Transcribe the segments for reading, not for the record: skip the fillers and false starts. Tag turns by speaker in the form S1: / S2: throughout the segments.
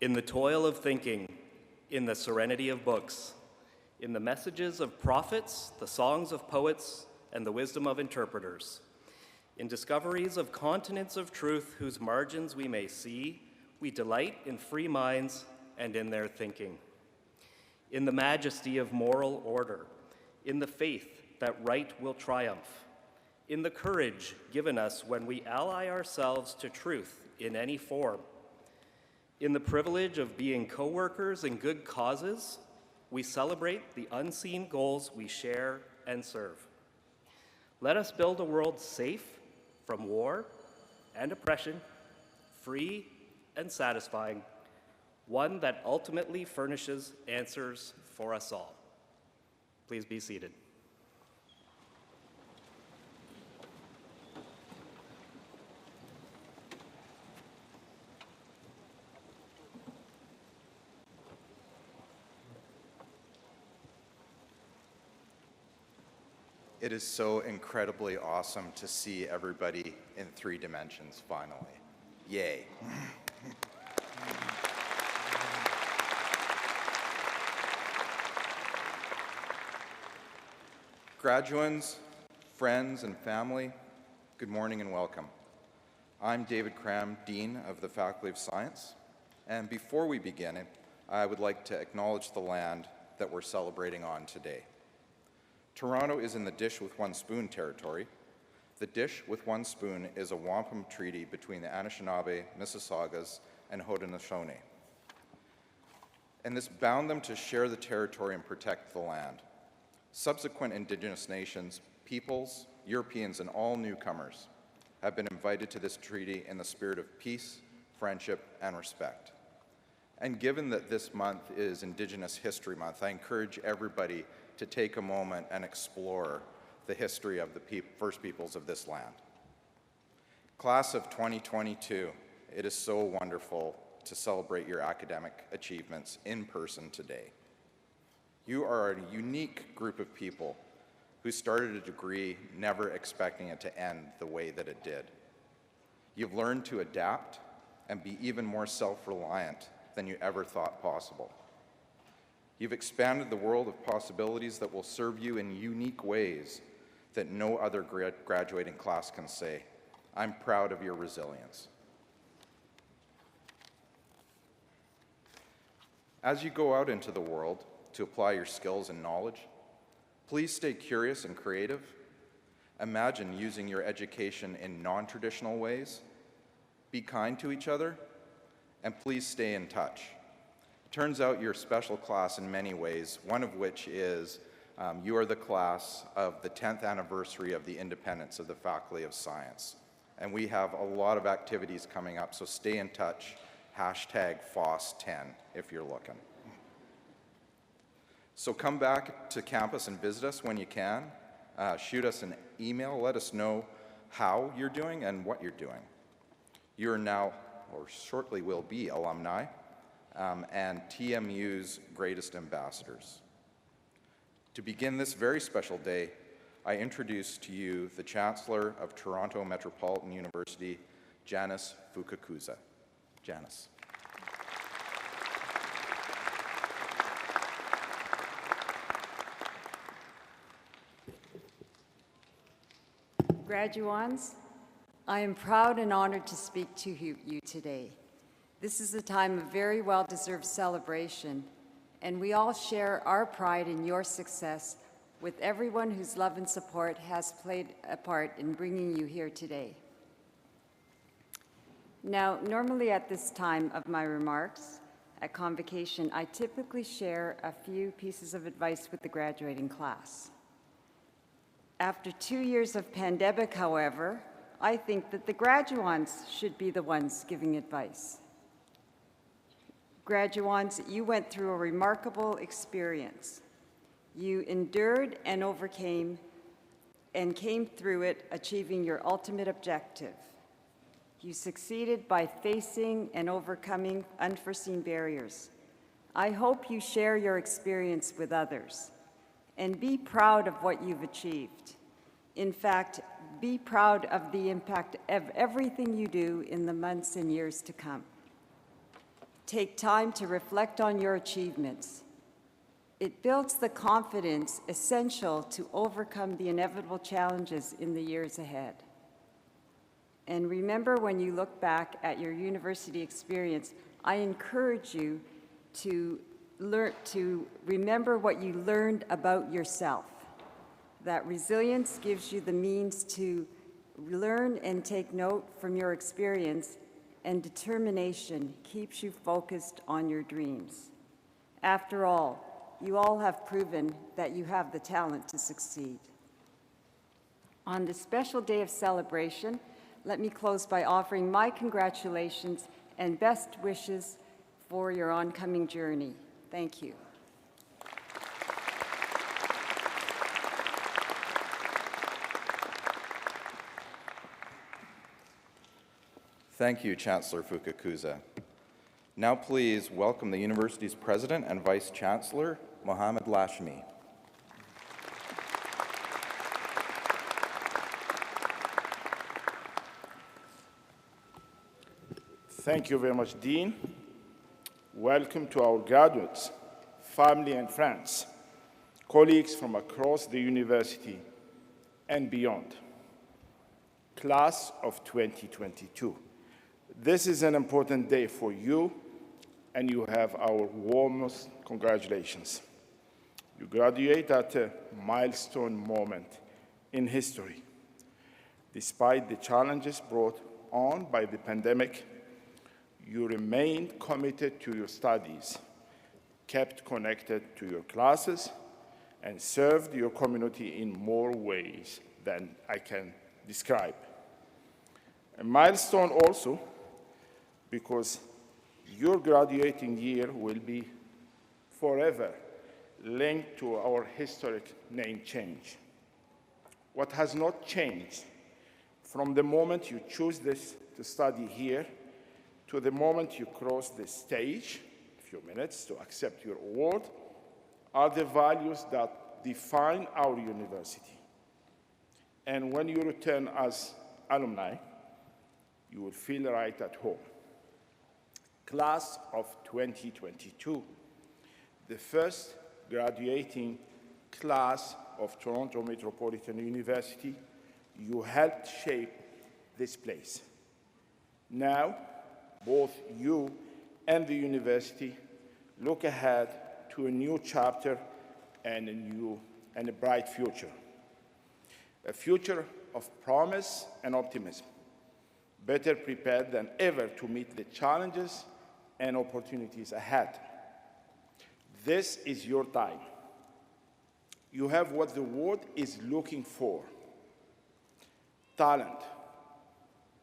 S1: In the toil of thinking, in the serenity of books, in the messages of prophets, the songs of poets, and the wisdom of interpreters, in discoveries of continents of truth whose margins we may see, we delight in free minds and in their thinking. In the majesty of moral order, in the faith that right will triumph, in the courage given us when we ally ourselves to truth in any form, in the privilege of being co-workers in good causes, we celebrate the unseen goals we share and serve. Let us build a world safe from war and oppression, free and satisfying, one that ultimately furnishes answers for us all. Please be seated.
S2: It is so incredibly awesome to see everybody in 3 dimensions finally. Yay. Graduands, friends, and family, good morning and welcome. I'm David Cram, Dean of the Faculty of Science, and before we begin, I would like to acknowledge the land that we're celebrating on today. Toronto is in the Dish with One Spoon territory. The Dish with One Spoon is a wampum treaty between the Anishinaabe, Mississaugas, and Haudenosaunee. And this bound them to share the territory and protect the land. Subsequent Indigenous nations, peoples, Europeans, and all newcomers have been invited to this treaty in the spirit of peace, friendship, and respect. And given that this month is Indigenous History Month, I encourage everybody to take a moment and explore the history of the First Peoples of this land. Class of 2022, it is so wonderful to celebrate your academic achievements in person today. You are a unique group of people who started a degree never expecting it to end the way that it did. You've learned to adapt and be even more self-reliant than you ever thought possible. You've expanded the world of possibilities that will serve you in unique ways that no other graduating class can say. I'm proud of your resilience. As you go out into the world to apply your skills and knowledge, please stay curious and creative. Imagine using your education in non-traditional ways. Be kind to each other, and please stay in touch. Turns out you're a special class in many ways, one of which is you are the class of the 10th anniversary of the independence of the Faculty of Science. And we have a lot of activities coming up, so stay in touch, #FOSS10 if you're looking. So come back to campus and visit us when you can. Shoot us an email, let us know how you're doing and what you're doing. You are now, or shortly will be, alumni. And TMU's greatest ambassadors. To begin this very special day, I introduce to you the Chancellor of Toronto Metropolitan University, Janice Fukakusa. Janice.
S3: Graduands, I am proud and honored to speak to you today. This is a time of very well-deserved celebration, and we all share our pride in your success with everyone whose love and support has played a part in bringing you here today. Now, normally at this time of my remarks at Convocation, I typically share a few pieces of advice with the graduating class. After 2 years of pandemic, however, I think that the graduands should be the ones giving advice. Graduands, you went through a remarkable experience. You endured and overcame and came through it, achieving your ultimate objective. You succeeded by facing and overcoming unforeseen barriers. I hope you share your experience with others and be proud of what you've achieved. In fact, be proud of the impact of everything you do in the months and years to come. Take time to reflect on your achievements. It builds the confidence essential to overcome the inevitable challenges in the years ahead. And remember, when you look back at your university experience, I encourage you to remember what you learned about yourself. That resilience gives you the means to learn and take note from your experience, and determination keeps you focused on your dreams. After all, you all have proven that you have the talent to succeed. On this special day of celebration, let me close by offering my congratulations and best wishes for your oncoming journey. Thank you.
S2: Thank you, Chancellor Fukakusa. Now please welcome the university's President and Vice Chancellor, Mohammed Lashmi.
S4: Thank you very much, Dean. Welcome to our graduates, family and friends, colleagues from across the university and beyond. Class of 2022. This is an important day for you, and you have our warmest congratulations. You graduate at a milestone moment in history. Despite the challenges brought on by the pandemic, you remained committed to your studies, kept connected to your classes, and served your community in more ways than I can describe. A milestone also because your graduating year will be forever linked to our historic name change. What has not changed from the moment you choose to study here to the moment you cross the stage, a few minutes, to accept your award, are the values that define our university. And when you return as alumni, you will feel right at home. Class of 2022, the first graduating class of Toronto Metropolitan University, you helped shape this place. Now, both you and the university look ahead to a new chapter and a bright future. A future of promise and optimism, better prepared than ever to meet the challenges and opportunities ahead. This is your time. You have what the world is looking for: talent,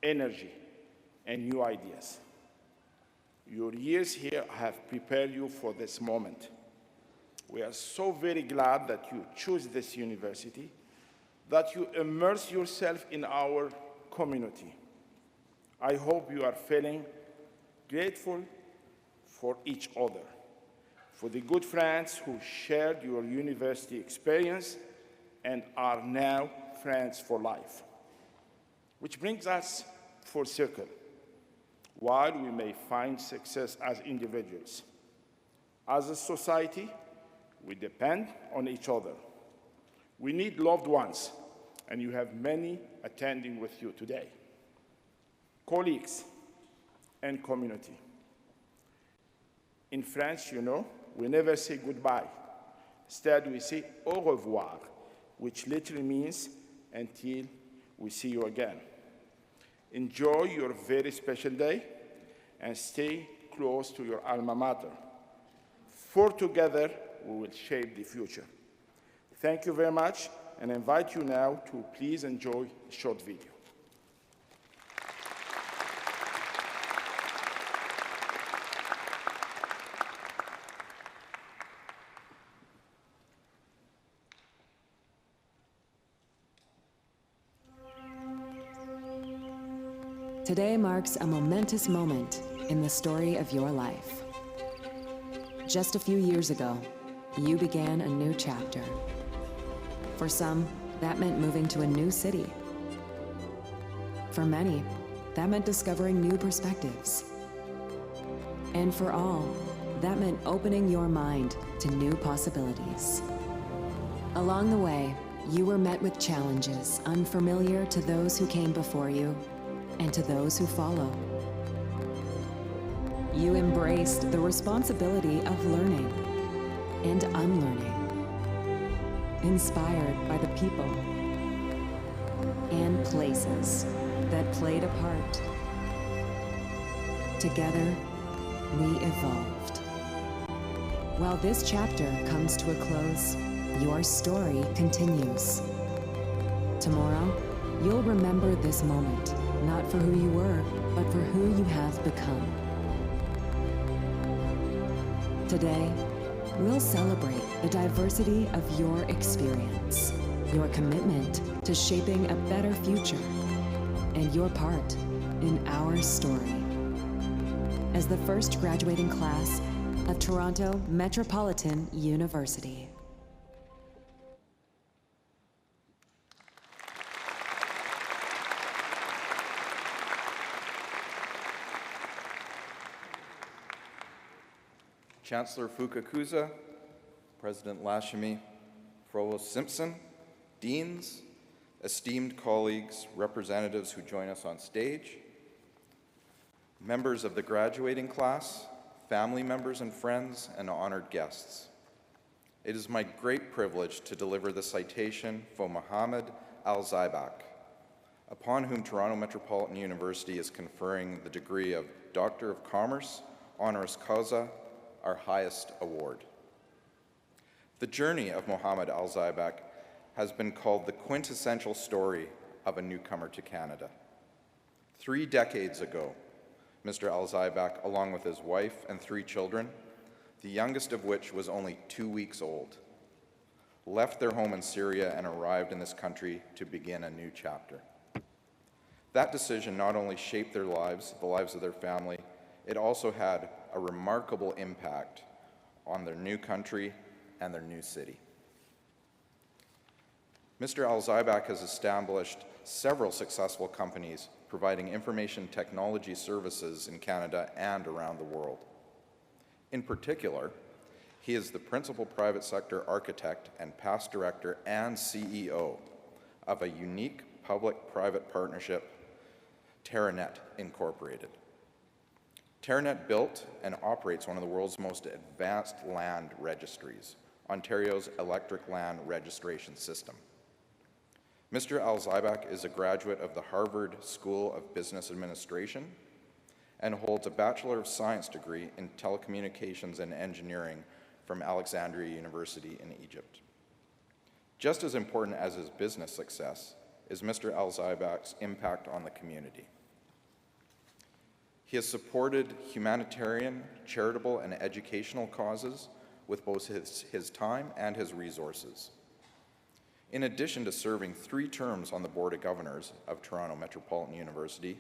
S4: energy, and new ideas. Your years here have prepared you for this moment. We are so very glad that you choose this university, that you immerse yourself in our community. I hope you are feeling grateful for each other, for the good friends who shared your university experience and are now friends for life. Which brings us full circle. While we may find success as individuals, as a society, we depend on each other. We need loved ones, and you have many attending with you today. Colleagues and community. In France, you know, we never say goodbye. Instead, we say au revoir, which literally means until we see you again. Enjoy your very special day and stay close to your alma mater. For together, we will shape the future. Thank you very much, and I invite you now to please enjoy a short video.
S5: Today marks a momentous moment in the story of your life. Just a few years ago, you began a new chapter. For some, that meant moving to a new city. For many, that meant discovering new perspectives. And for all, that meant opening your mind to new possibilities. Along the way, you were met with challenges unfamiliar to those who came before you and to those who follow. You embraced the responsibility of learning and unlearning, inspired by the people and places that played a part. Together, we evolved. While this chapter comes to a close, your story continues. Tomorrow, you'll remember this moment, not for who you were, but for who you have become. Today, we'll celebrate the diversity of your experience, your commitment to shaping a better future, and your part in our story. As the first graduating class of Toronto Metropolitan University.
S2: Chancellor Fukakusa, President Lashmi, Provost Simpson, deans, esteemed colleagues, representatives who join us on stage, members of the graduating class, family members and friends, and honored guests. It is my great privilege to deliver the citation for Mohammed Al-Zaibak, upon whom Toronto Metropolitan University is conferring the degree of Doctor of Commerce, honoris causa, our highest award. The journey of Mohammed Al-Zaibak has been called the quintessential story of a newcomer to Canada. 3 decades ago, Mr. Al-Zaibak, along with his wife and 3 children, the youngest of which was only 2 weeks old, left their home in Syria and arrived in this country to begin a new chapter. That decision not only shaped their lives, the lives of their family, it also had a remarkable impact on their new country and their new city. Mr. Al-Zaibak has established several successful companies providing information technology services in Canada and around the world. In particular, he is the principal private sector architect and past director and CEO of a unique public-private partnership, TerraNet Incorporated. TerraNet built and operates one of the world's most advanced land registries, Ontario's Electric Land Registration System. Mr. Al-Zaibak is a graduate of the Harvard School of Business Administration and holds a Bachelor of Science degree in Telecommunications and Engineering from Alexandria University in Egypt. Just as important as his business success is Mr. Al-Zaibak's impact on the community. He has supported humanitarian, charitable, and educational causes with both his time and his resources. In addition to serving 3 terms on the Board of Governors of Toronto Metropolitan University,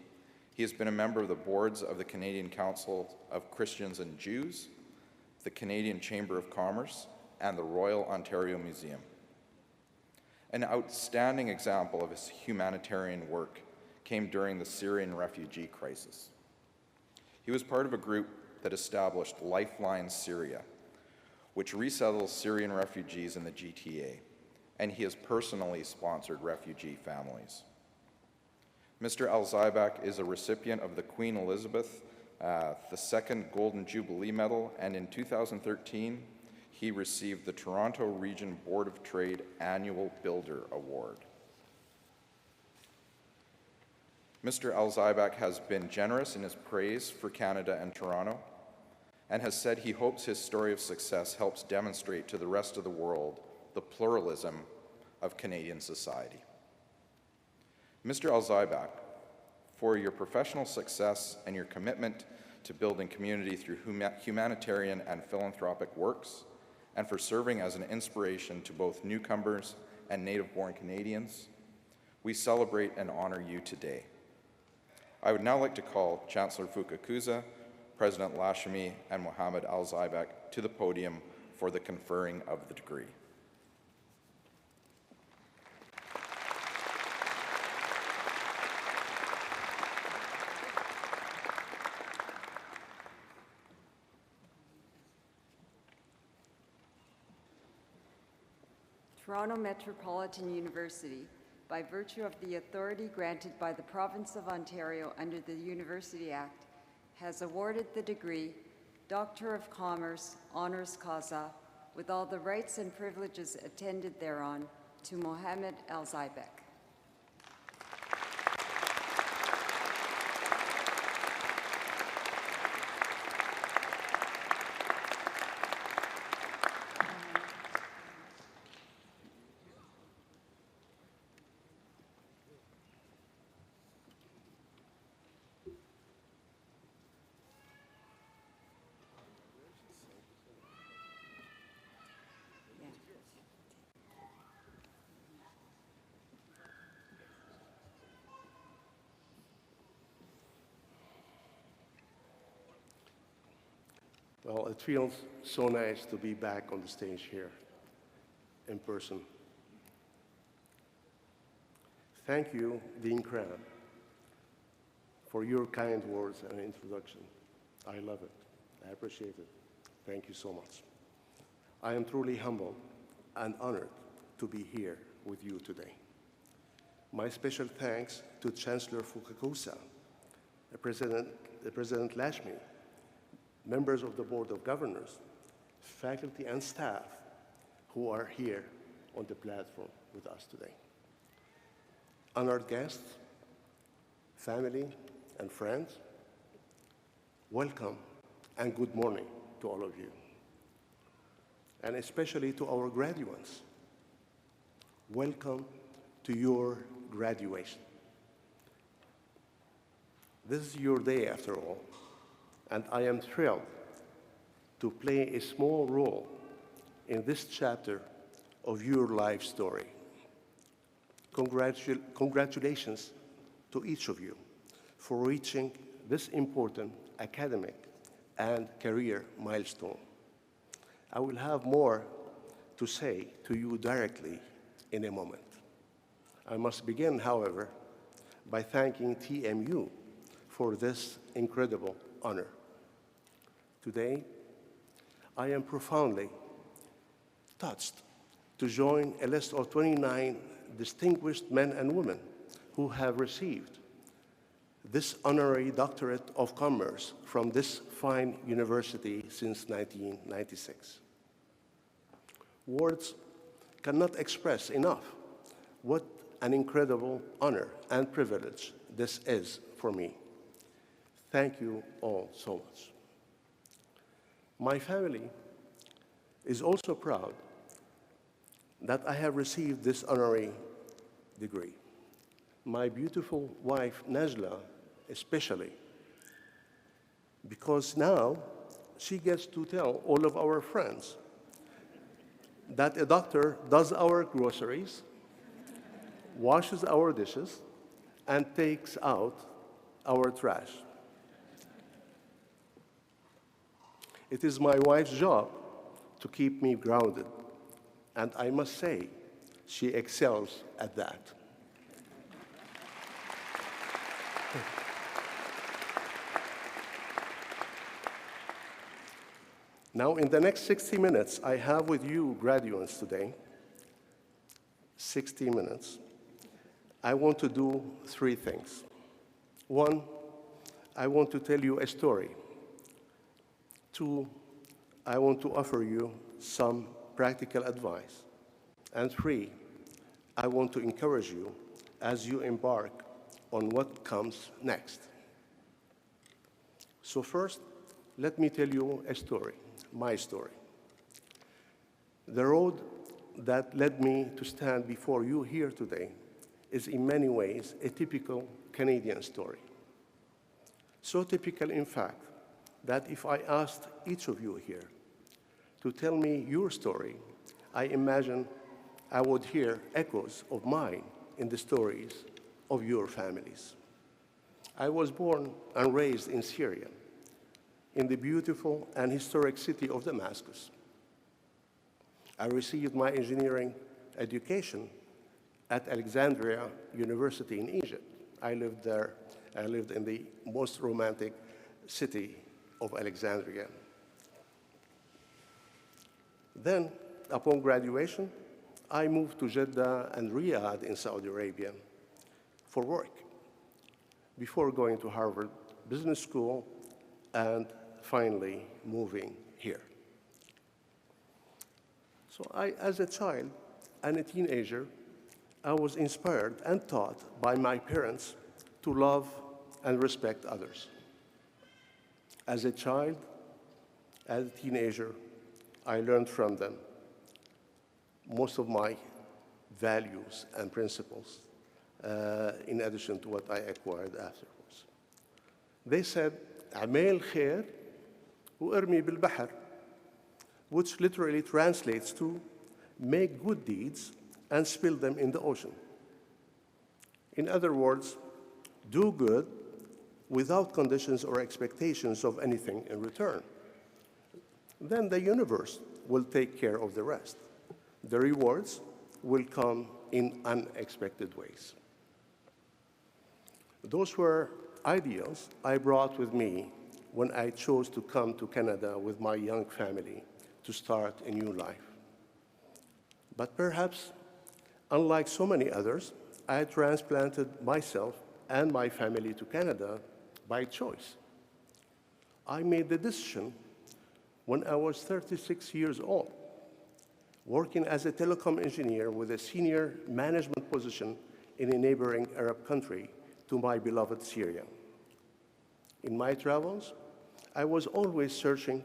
S2: he has been a member of the boards of the Canadian Council of Christians and Jews, the Canadian Chamber of Commerce, and the Royal Ontario Museum. An outstanding example of his humanitarian work came during the Syrian refugee crisis. He was part of a group that established Lifeline Syria, which resettles Syrian refugees in the GTA, and he has personally sponsored refugee families. Mr. Al-Zaibak is a recipient of the Queen Elizabeth II Golden Jubilee Medal, and in 2013, he received the Toronto Region Board of Trade Annual Builder Award. Mr. Al-Zaibak has been generous in his praise for Canada and Toronto, and has said he hopes his story of success helps demonstrate to the rest of the world the pluralism of Canadian society. Mr. Al-Zaibak, for your professional success and your commitment to building community through humanitarian and philanthropic works, and for serving as an inspiration to both newcomers and native-born Canadians, we celebrate and honor you today. I would now like to call Chancellor Fukakusa, President Lashmi, and Mohammed Al-Zaibak to the podium for the conferring of the degree.
S3: Toronto Metropolitan University, by virtue of the authority granted by the Province of Ontario under the University Act, has awarded the degree Doctor of Commerce, Honoris Causa, with all the rights and privileges attended thereon, to Mohammed Al-Zaibek.
S6: Well, it feels so nice to be back on the stage here in person. Thank you, Dean Cram, for your kind words and introduction. I love it. I appreciate it. Thank you so much. I am truly humbled and honored to be here with you today. My special thanks to Chancellor Fukakusa, President Lashmi, members of the Board of Governors, faculty and staff who are here on the platform with us today. Honored guests, family, and friends, welcome and good morning to all of you, and especially to our graduates. Welcome to your graduation. This is your day after all, and I am thrilled to play a small role in this chapter of your life story. Congratulations to each of you for reaching this important academic and career milestone. I will have more to say to you directly in a moment. I must begin, however, by thanking TMU for this incredible honor. Today, I am profoundly touched to join a list of 29 distinguished men and women who have received this honorary doctorate of commerce from this fine university since 1996. Words cannot express enough what an incredible honor and privilege this is for me. Thank you all so much. My family is also proud that I have received this honorary degree. My beautiful wife, Najla, especially, because now she gets to tell all of our friends that a doctor does our groceries, washes our dishes, and takes out our trash. It is my wife's job to keep me grounded, and I must say, she excels at that. Now, in the next 60 minutes I have with you graduates today, 60 minutes, I want to do three things. One, I want to tell you a story. Two, I want to offer you some practical advice. And three, I want to encourage you as you embark on what comes next. So first, let me tell you a story, my story. The road that led me to stand before you here today is in many ways a typical Canadian story. So typical, in fact, that if I asked each of you here to tell me your story, I imagine I would hear echoes of mine in the stories of your families. I was born and raised in Syria, in the beautiful and historic city of Damascus. I received my engineering education at Alexandria University in Egypt. I lived there. I lived in the most romantic city of Alexandria. Then, upon graduation, I moved to Jeddah and Riyadh in Saudi Arabia for work before going to Harvard Business School and finally moving here. So as a child and a teenager, I was inspired and taught by my parents to love and respect others. As a child, as a teenager, I learned from them most of my values and principles, in addition to what I acquired afterwards. They said, "عمل خير وارمي بالبحر," which literally translates to make good deeds and spill them in the ocean. In other words, do good without conditions or expectations of anything in return. Then the universe will take care of the rest. The rewards will come in unexpected ways. Those were ideals I brought with me when I chose to come to Canada with my young family to start a new life. But perhaps, unlike so many others, I had transplanted myself and my family to Canada by choice. I made the decision when I was 36 years old, working as a telecom engineer with a senior management position in a neighboring Arab country to my beloved Syria. In my travels, I was always searching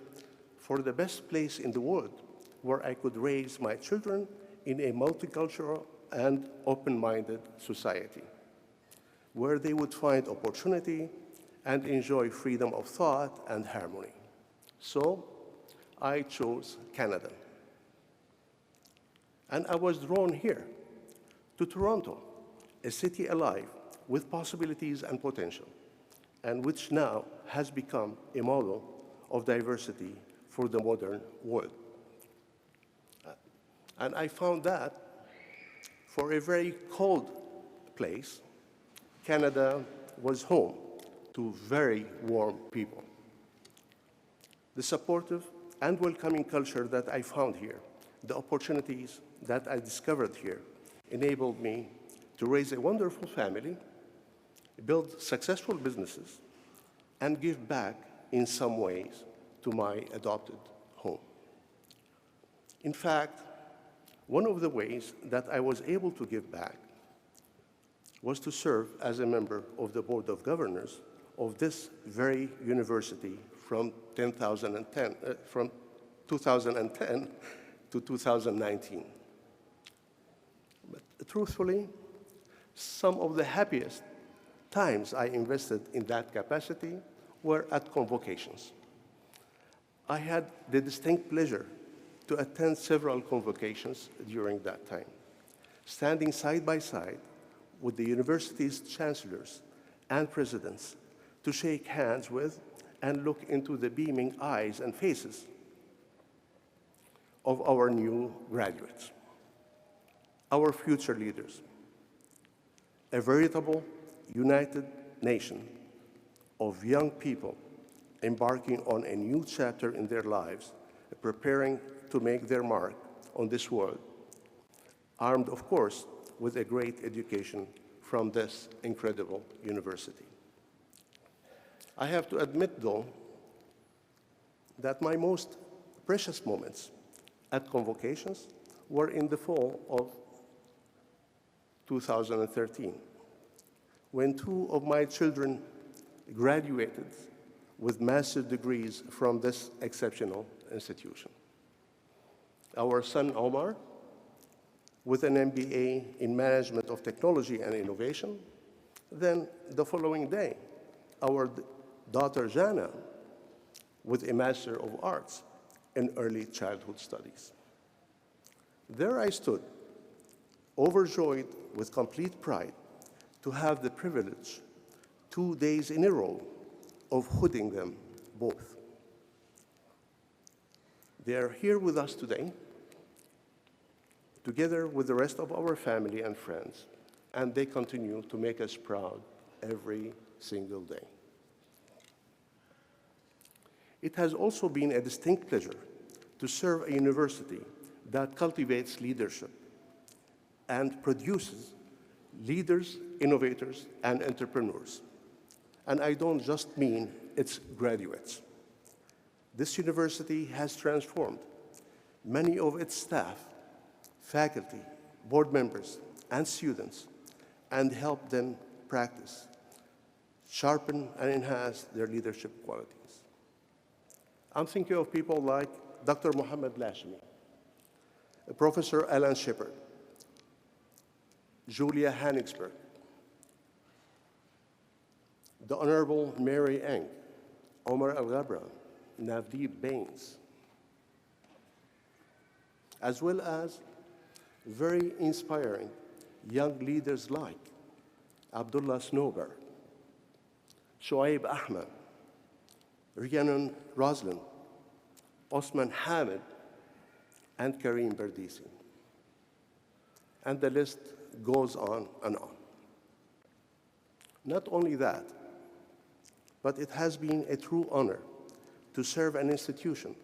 S6: for the best place in the world where I could raise my children in a multicultural and open-minded society, where they would find opportunity and enjoy freedom of thought and harmony. So I chose Canada. And I was drawn here to Toronto, a city alive with possibilities and potential, and which now has become a model of diversity for the modern world. And I found that for a very cold place, Canada was home to very warm people. The supportive and welcoming culture that I found here, the opportunities that I discovered here, enabled me to raise a wonderful family, build successful businesses, and give back in some ways to my adopted home. In fact, one of the ways that I was able to give back was to serve as a member of the Board of Governors of this very university from 2010 to 2019. But truthfully, some of the happiest times I invested in that capacity were at convocations. I had the distinct pleasure to attend several convocations during that time, standing side by side with the university's chancellors and presidents to shake hands with and look into the beaming eyes and faces of our new graduates, our future leaders, a veritable united nation of young people embarking on a new chapter in their lives, preparing to make their mark on this world, armed, of course, with a great education from this incredible university. I have to admit, though, that my most precious moments at convocations were in the fall of 2013, when two of my children graduated with master's degrees from this exceptional institution. Our son Omar, with an MBA in Management of Technology and Innovation. Then the following day, our daughter Jana, with a Master of Arts in Early Childhood Studies. There I stood, overjoyed with complete pride to have the privilege 2 days in a row of hooding them both. They are here with us today, together with the rest of our family and friends, and they continue to make us proud every single day. It has also been a distinct pleasure to serve a university that cultivates leadership, and produces leaders, innovators, and entrepreneurs. And I don't just mean its graduates. This university has transformed many of its staff, faculty, board members, and students, and helped them practice, sharpen, and enhance their leadership qualities. I'm thinking of people like Dr. Mohammed Lashmi, Professor Alan Shepard, Julia Hannigsberg, the Honorable Mary Eng, Omar Al-Ghabra, Navdeep Bains, as well as very inspiring young leaders like Abdullah Snowber, Shoaib Ahmed, Rhiannon Roslin, Osman Hamid, and Kareem Bardisi. And the list goes on and on. Not only that, but it has been a true honor to serve an institution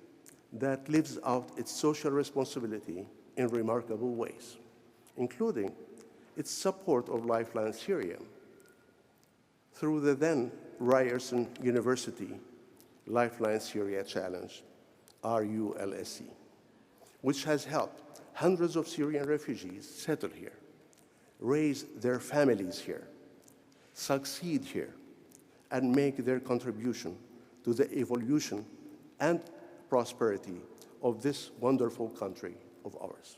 S6: that lives out its social responsibility in remarkable ways, including its support of Lifeline Syria through the then Ryerson University Lifeline Syria Challenge, RULSC, which has helped hundreds of Syrian refugees settle here, raise their families here, succeed here, and make their contribution to the evolution and prosperity of this wonderful country of ours.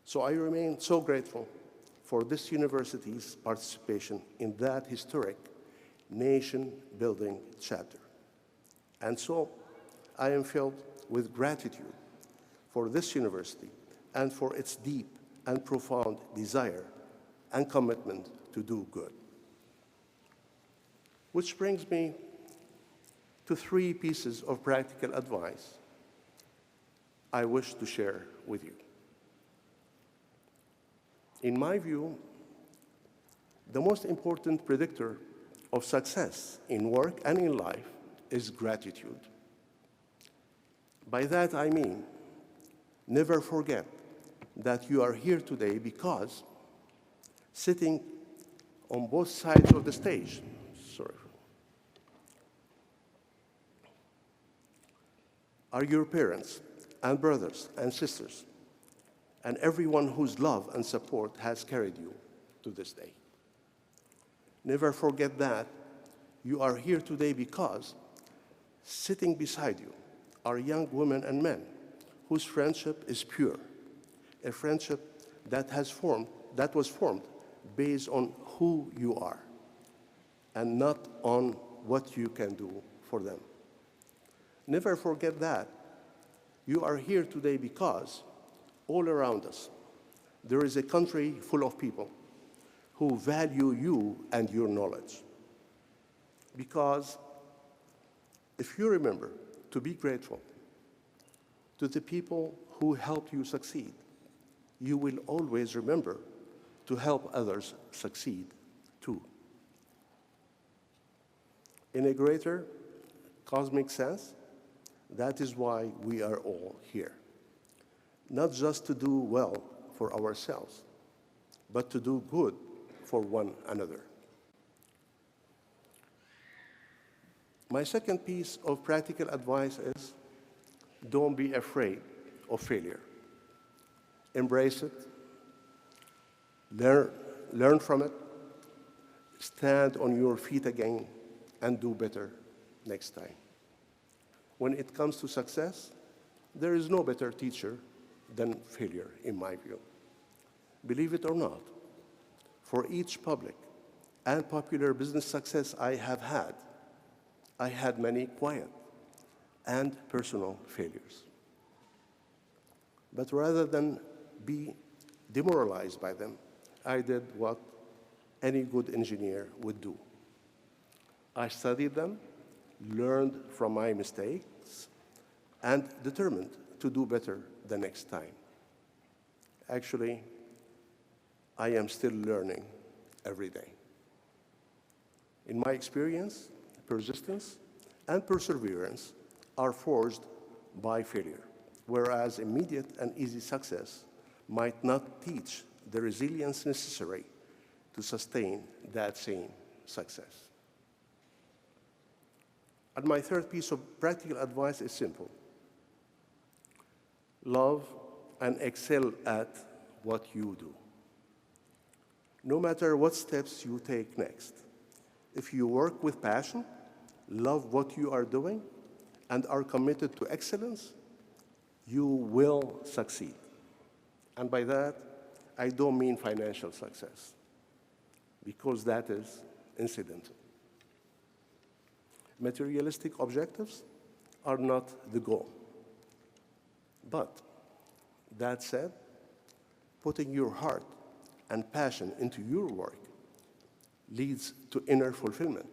S6: So I remain so grateful for this university's participation in that historic nation-building chapter. And so I am filled with gratitude for this university and for its deep and profound desire and commitment to do good. Which brings me to 3 pieces of practical advice I wish to share with you. In my view, the most important predictor of success in work and in life is gratitude. By that I mean, never forget that you are here today because sitting on both sides of the stage, are your parents and brothers and sisters, and everyone whose love and support has carried you to this day. Never forget that you are here today because sitting beside you are young women and men whose friendship is pure, a friendship that was formed based on who you are and not on what you can do for them. Never forget that you are here today because all around us there is a country full of people who value you and your knowledge. Because if you remember to be grateful to the people who helped you succeed, you will always remember to help others succeed too. In a greater cosmic sense, that is why we are all here. Not just to do well for ourselves, but to do good for one another. My second piece of practical advice is don't be afraid of failure. Embrace it, learn from it, stand on your feet again, and do better next time. When it comes to success, there is no better teacher than failure, in my view. Believe it or not, for each public and popular business success I had many quiet and personal failures. But rather than be demoralized by them, I did what any good engineer would do. I studied them, learned from my mistakes, and determined to do better the next time. Actually, I am still learning every day. In my experience, persistence and perseverance are forged by failure, whereas immediate and easy success might not teach the resilience necessary to sustain that same success. And my third piece of practical advice is simple. Love and excel at what you do. No matter what steps you take next, if you work with passion, love what you are doing, and are committed to excellence, you will succeed. And by that, I don't mean financial success, because that is incidental. Materialistic objectives are not the goal. But that said, putting your heart and passion into your work leads to inner fulfillment,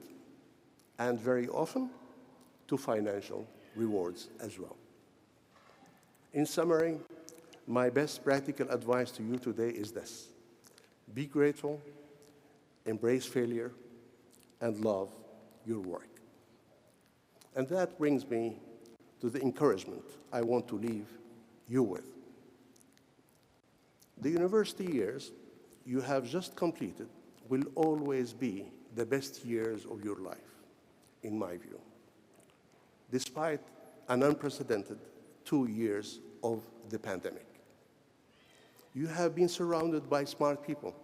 S6: and very often to financial rewards as well. In summary, my best practical advice to you today is this: be grateful, embrace failure, and love your work. And that brings me to the encouragement I want to leave you with. The university years you have just completed will always be the best years of your life, in my view, despite an unprecedented 2 years of the pandemic. You have been surrounded by smart people,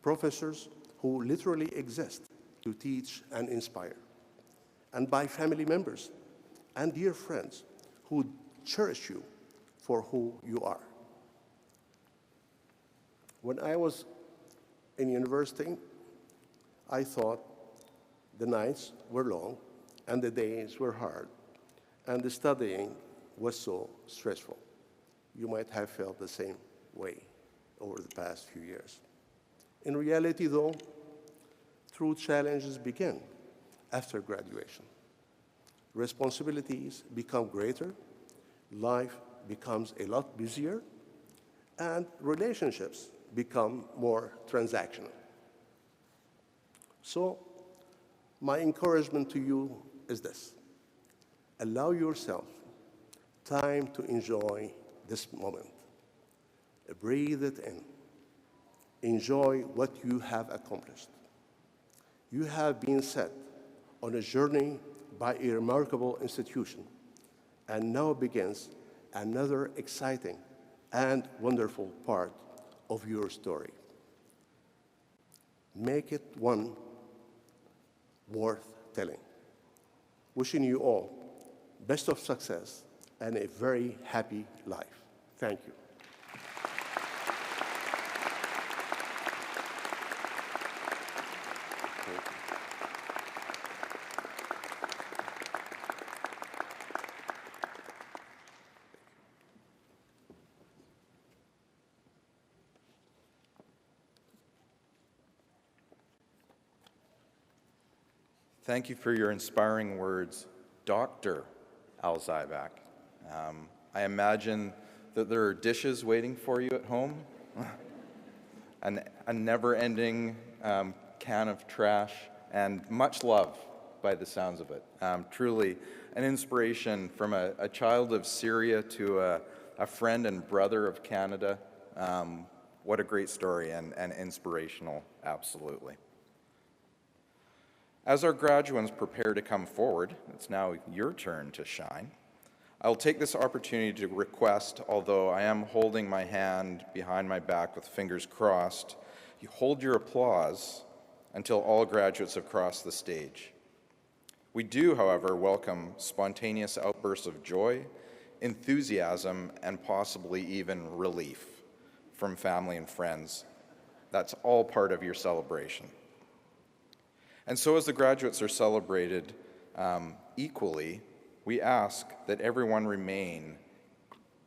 S6: professors who literally exist to teach and inspire, and by family members and dear friends who cherish you for who you are. When I was in university, I thought the nights were long and the days were hard and the studying was so stressful. You might have felt the same way over the past few years. In reality, though, true challenges begin after graduation. Responsibilities become greater, life becomes a lot busier, and relationships become more transactional. So, my encouragement to you is this: allow yourself time to enjoy this moment. Breathe it in. Enjoy what you have accomplished. You have been set on a journey by a remarkable institution, and now begins another exciting and wonderful part of your story. Make it one worth telling. Wishing you all best of success and a very happy life. Thank you.
S2: Thank you for your inspiring words, Dr. Al-Zaibak. I imagine that there are dishes waiting for you at home, a never-ending can of trash, and much love by the sounds of it. Truly an inspiration from a child of Syria to a friend and brother of Canada. What a great story and inspirational, absolutely. As our graduates prepare to come forward, it's now your turn to shine. I'll take this opportunity to request, although I am holding my hand behind my back with fingers crossed, you hold your applause until all graduates have crossed the stage. We do, however, welcome spontaneous outbursts of joy, enthusiasm, and possibly even relief from family and friends. That's all part of your celebration. And so as the graduates are celebrated equally, we ask that everyone remain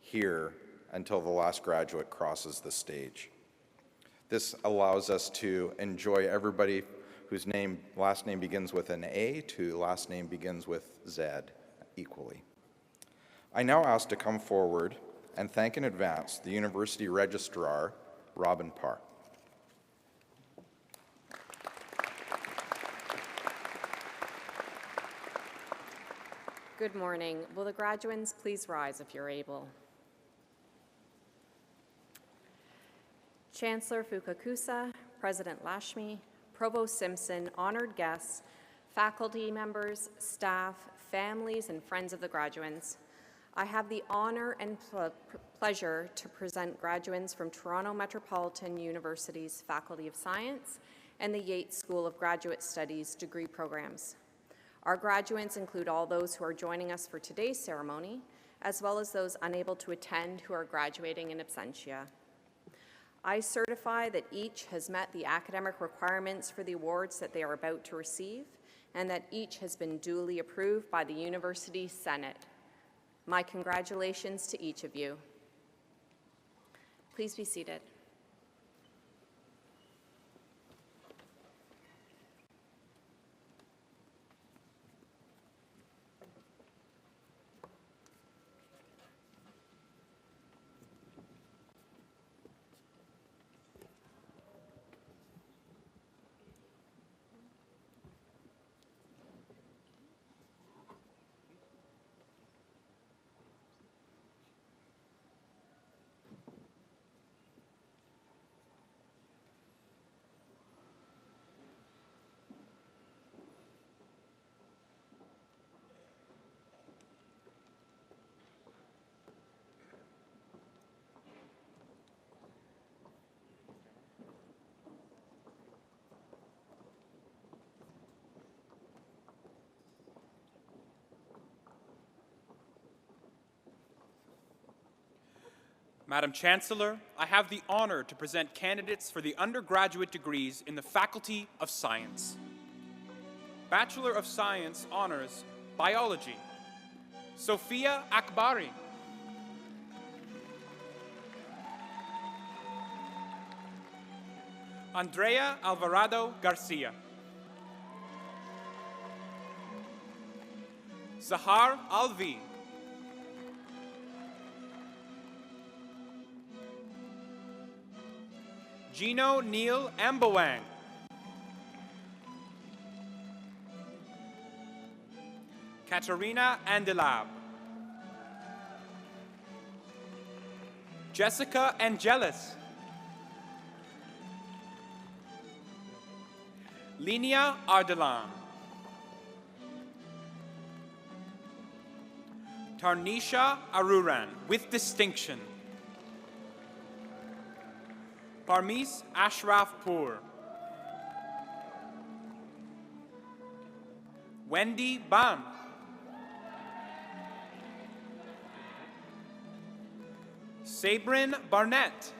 S2: here until the last graduate crosses the stage. This allows us to enjoy everybody whose last name begins with an A to last name begins with Z equally. I now ask to come forward and thank in advance the University Registrar, Robin Parr.
S7: Good morning. Will the graduands please rise if you're able? Chancellor Fukakusa, President Lashmi, Provost Simpson, honored guests, faculty members, staff, families, and friends of the graduands. I have the honor and pleasure to present graduands from Toronto Metropolitan University's Faculty of Science and the Yates School of Graduate Studies degree programs. Our graduates include all those who are joining us for today's ceremony, as well as those unable to attend who are graduating in absentia. I certify that each has met the academic requirements for the awards that they are about to receive, and that each has been duly approved by the University Senate. My congratulations to each of you. Please be seated.
S8: Madam Chancellor, I have the honor to present candidates for the undergraduate degrees in the Faculty of Science. Bachelor of Science Honors, Biology, Sophia Akbari. Andrea Alvarado Garcia. Zahar Alvi. Gino Neil Ambawang. Katerina Andelab. Jessica Angelis. Linia Ardalan. Tarnisha Aruran, with distinction. Parmees Ashraf Poor. Wendy Ban. Sabrin Barnett.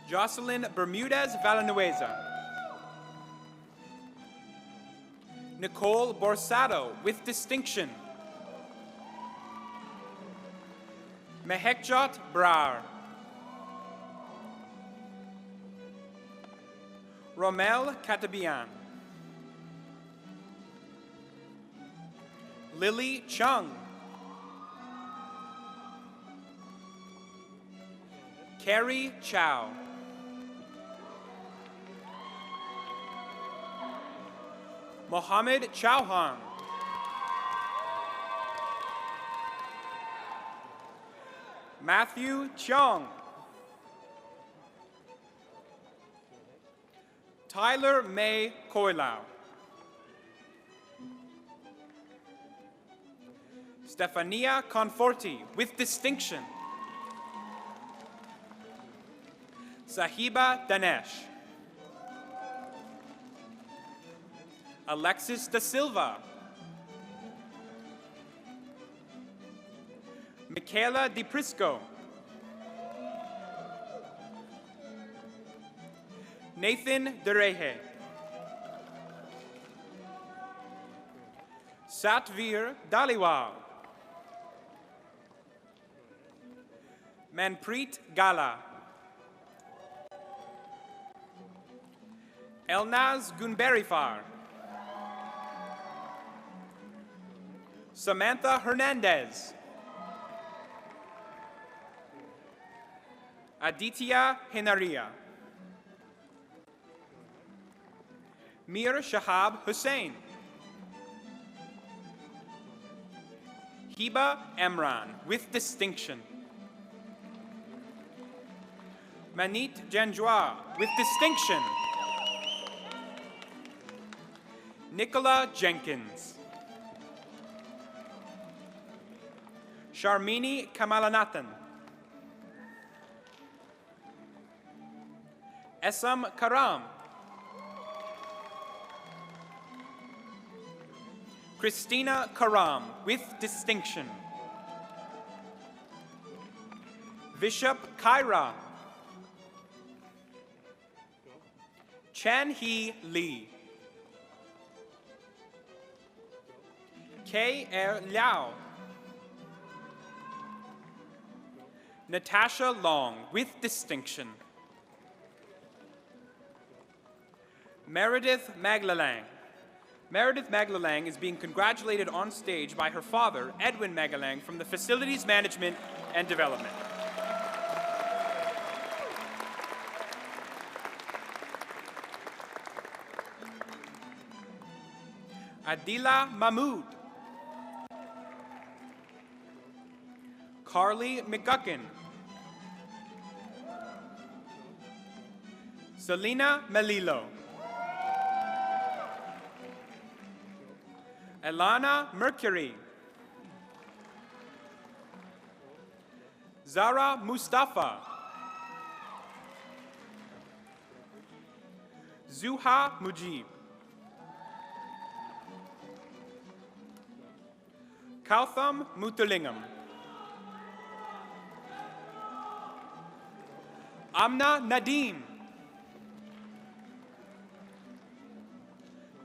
S8: Jocelyn Bermudez Villanueva. Nicole Borsado, with distinction. Mehekjot Brar. Romel Katabian. Lily Chung. Carrie Chow. Mohammed Chauhan. Matthew Chung. Tyler May Coilau. Stefania Conforti, with distinction. Sahiba Danesh. Alexis Da Silva. Michaela DiPrisco. Nathan Dereje. Satvir Daliwal. Manpreet Gala. Elnaz Gunberifar. Samantha Hernandez. Aditya Henaria. Mir Shahab Hussain. Hiba Emran, with distinction. Manit Janjois, with distinction. Nicola Jenkins. Sharmini Kamalanathan. Essam Karam. Christina Karam, with distinction. Vishap Kaira. Chan Hee Lee. K. Er Liao. Natasha Long, with distinction. Meredith Maglalang. Meredith Maglalang is being congratulated on stage by her father, Edwin Maglalang, from the Facilities Management and Development. Adila Mahmood. Carly McGuckin. Selena Melillo. Elana Mercury. Zara Mustafa. Zuha Mujib. Kautham Mutulingam. Amna Nadeem.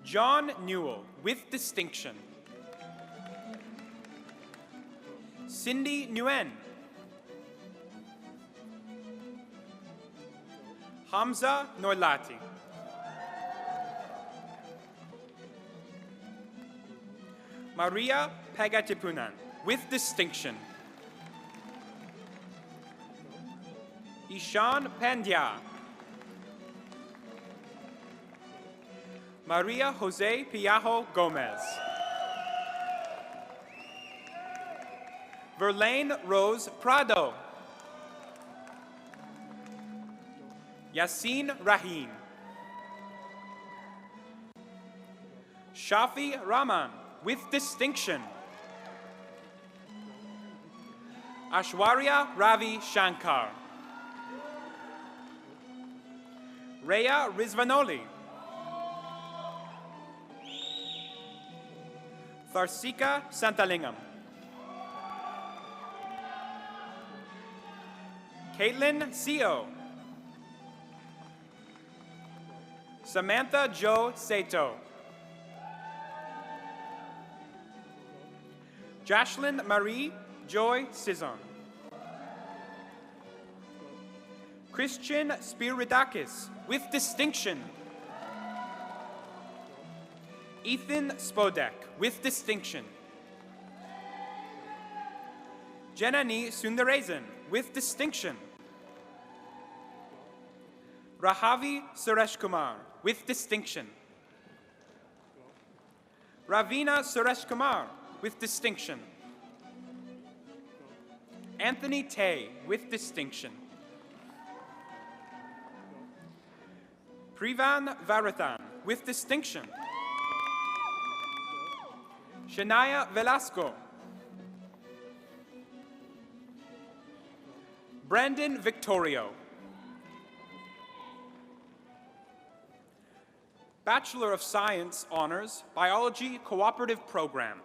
S8: John Newell, with distinction. Cindy Nguyen. Hamza Noilati. Maria Pagatipunan, with distinction. Ishan Pandya. Maria Jose Piajo Gomez. Verlaine Rose Prado. Yassine Rahim. Shafi Rahman, with distinction. Ashwarya Ravi Shankar. Rhea Rizvanoli. Tharsika Santalingam. Caitlin Seo. Samantha Jo Sato. Jashlyn Marie Joy Cizon. Christian Spiridakis, with distinction. Ethan Spodek, with distinction. Janani Sundaresan, with distinction. Rahavi Suresh Kumar, with distinction. Ravina Suresh Kumar, with distinction. Anthony Tay, with distinction. Privan Varathan, with distinction. Shania Velasco. Brandon Victorio. Bachelor of Science Honors, Biology Cooperative Program.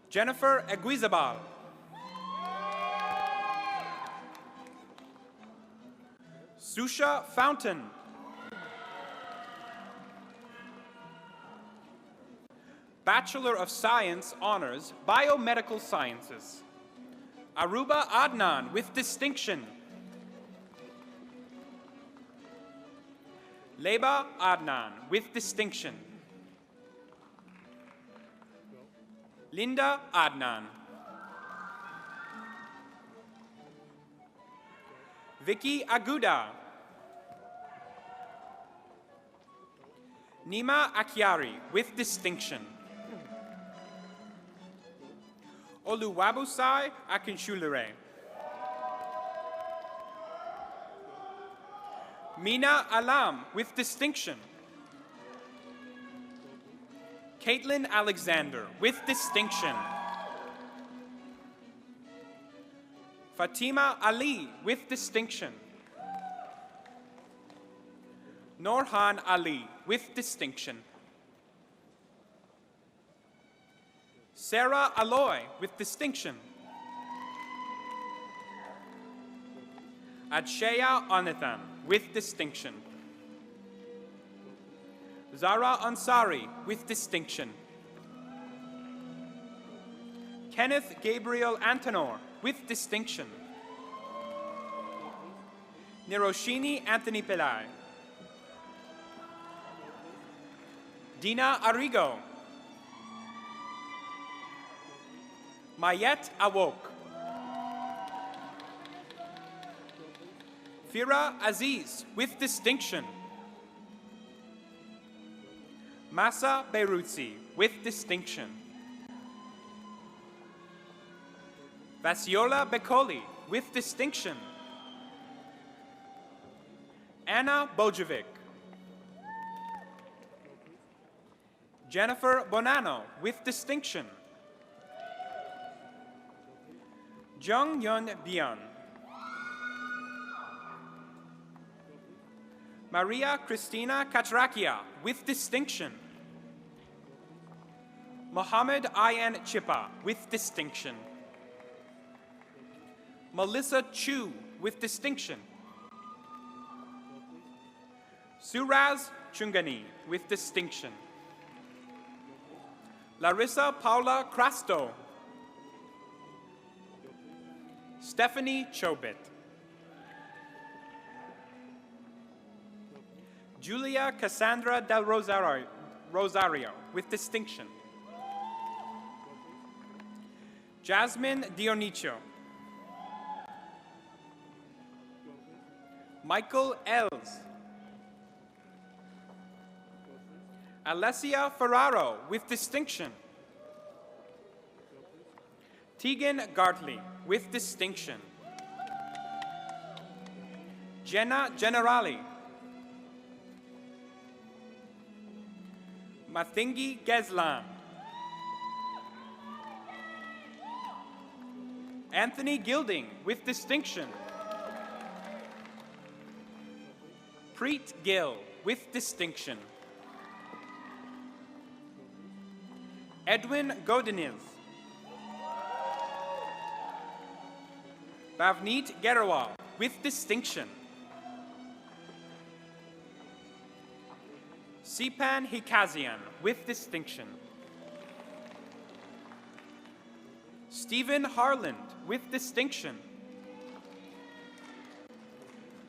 S8: Jennifer Eguizabal. Susha Fountain. Bachelor of Science Honors, Biomedical Sciences. Aruba Adnan, with distinction. Leba Adnan, with distinction. Linda Adnan. Vicky Aguda. Nima Akiari, with distinction. Oluwabusai Akinshulere. Mina Alam with distinction. Caitlin Alexander with distinction. Fatima Ali with distinction. Norhan Ali with distinction. Sarah Aloy with distinction. Adshaya Anithan with distinction. Zara Ansari with distinction. Kenneth Gabriel Antonor with distinction. Niroshini Anthony Pillai. Dina Arrigo. Mayet Awok. Fira Aziz with distinction. Masa Beirutzi with distinction. Vasiola Bekoli with distinction. Anna Bojovic. Jennifer Bonanno with distinction. Jung Yun Bian. Maria Cristina Katrakia with distinction. Mohammed Ayan Chipa with distinction. Melissa Chu with distinction. Suraz Chungani with distinction. Larissa Paula Crasto. Stephanie Chobit. Julia Cassandra del Rosario with distinction. Jasmine Dionicio. Michael Els. Alessia Ferraro with distinction. Tegan Gartley with distinction. Jenna Generali. Mathingi Geslan. Anthony Gilding with distinction. Preet Gill with distinction. Edwin Godinez. Bhavneet Gerewal with distinction. Sipan Hikazian with distinction. Stephen Harland with distinction.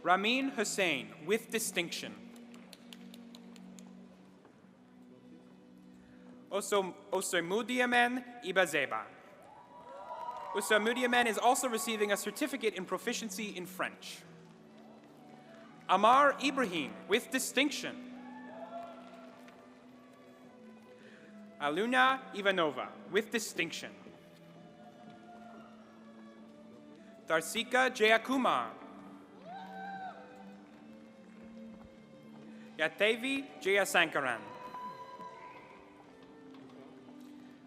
S8: Ramin Hussain with distinction. Osomudiamen Ibazeba. Osomudiamen is also receiving a certificate in proficiency in French. Amar Ibrahim with distinction. Aluna Ivanova with distinction. Darsika Jayakumar. Yatevi Jayasankaran.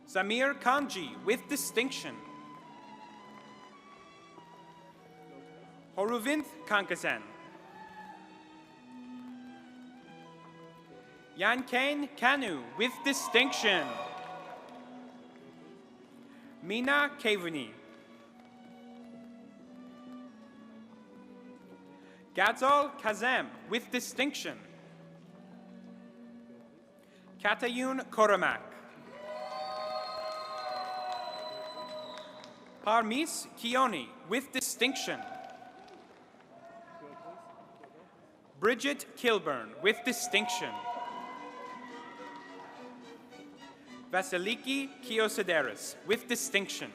S8: Samir Kanji with distinction. Horuvinth Kankasen. Yankain Kanu with distinction. Mina Kevuni. Gadzal Kazem with distinction. Katayun Koramak. Parmis Kioni with distinction. Bridget Kilburn with distinction. Vasiliki Kiosideris with distinction.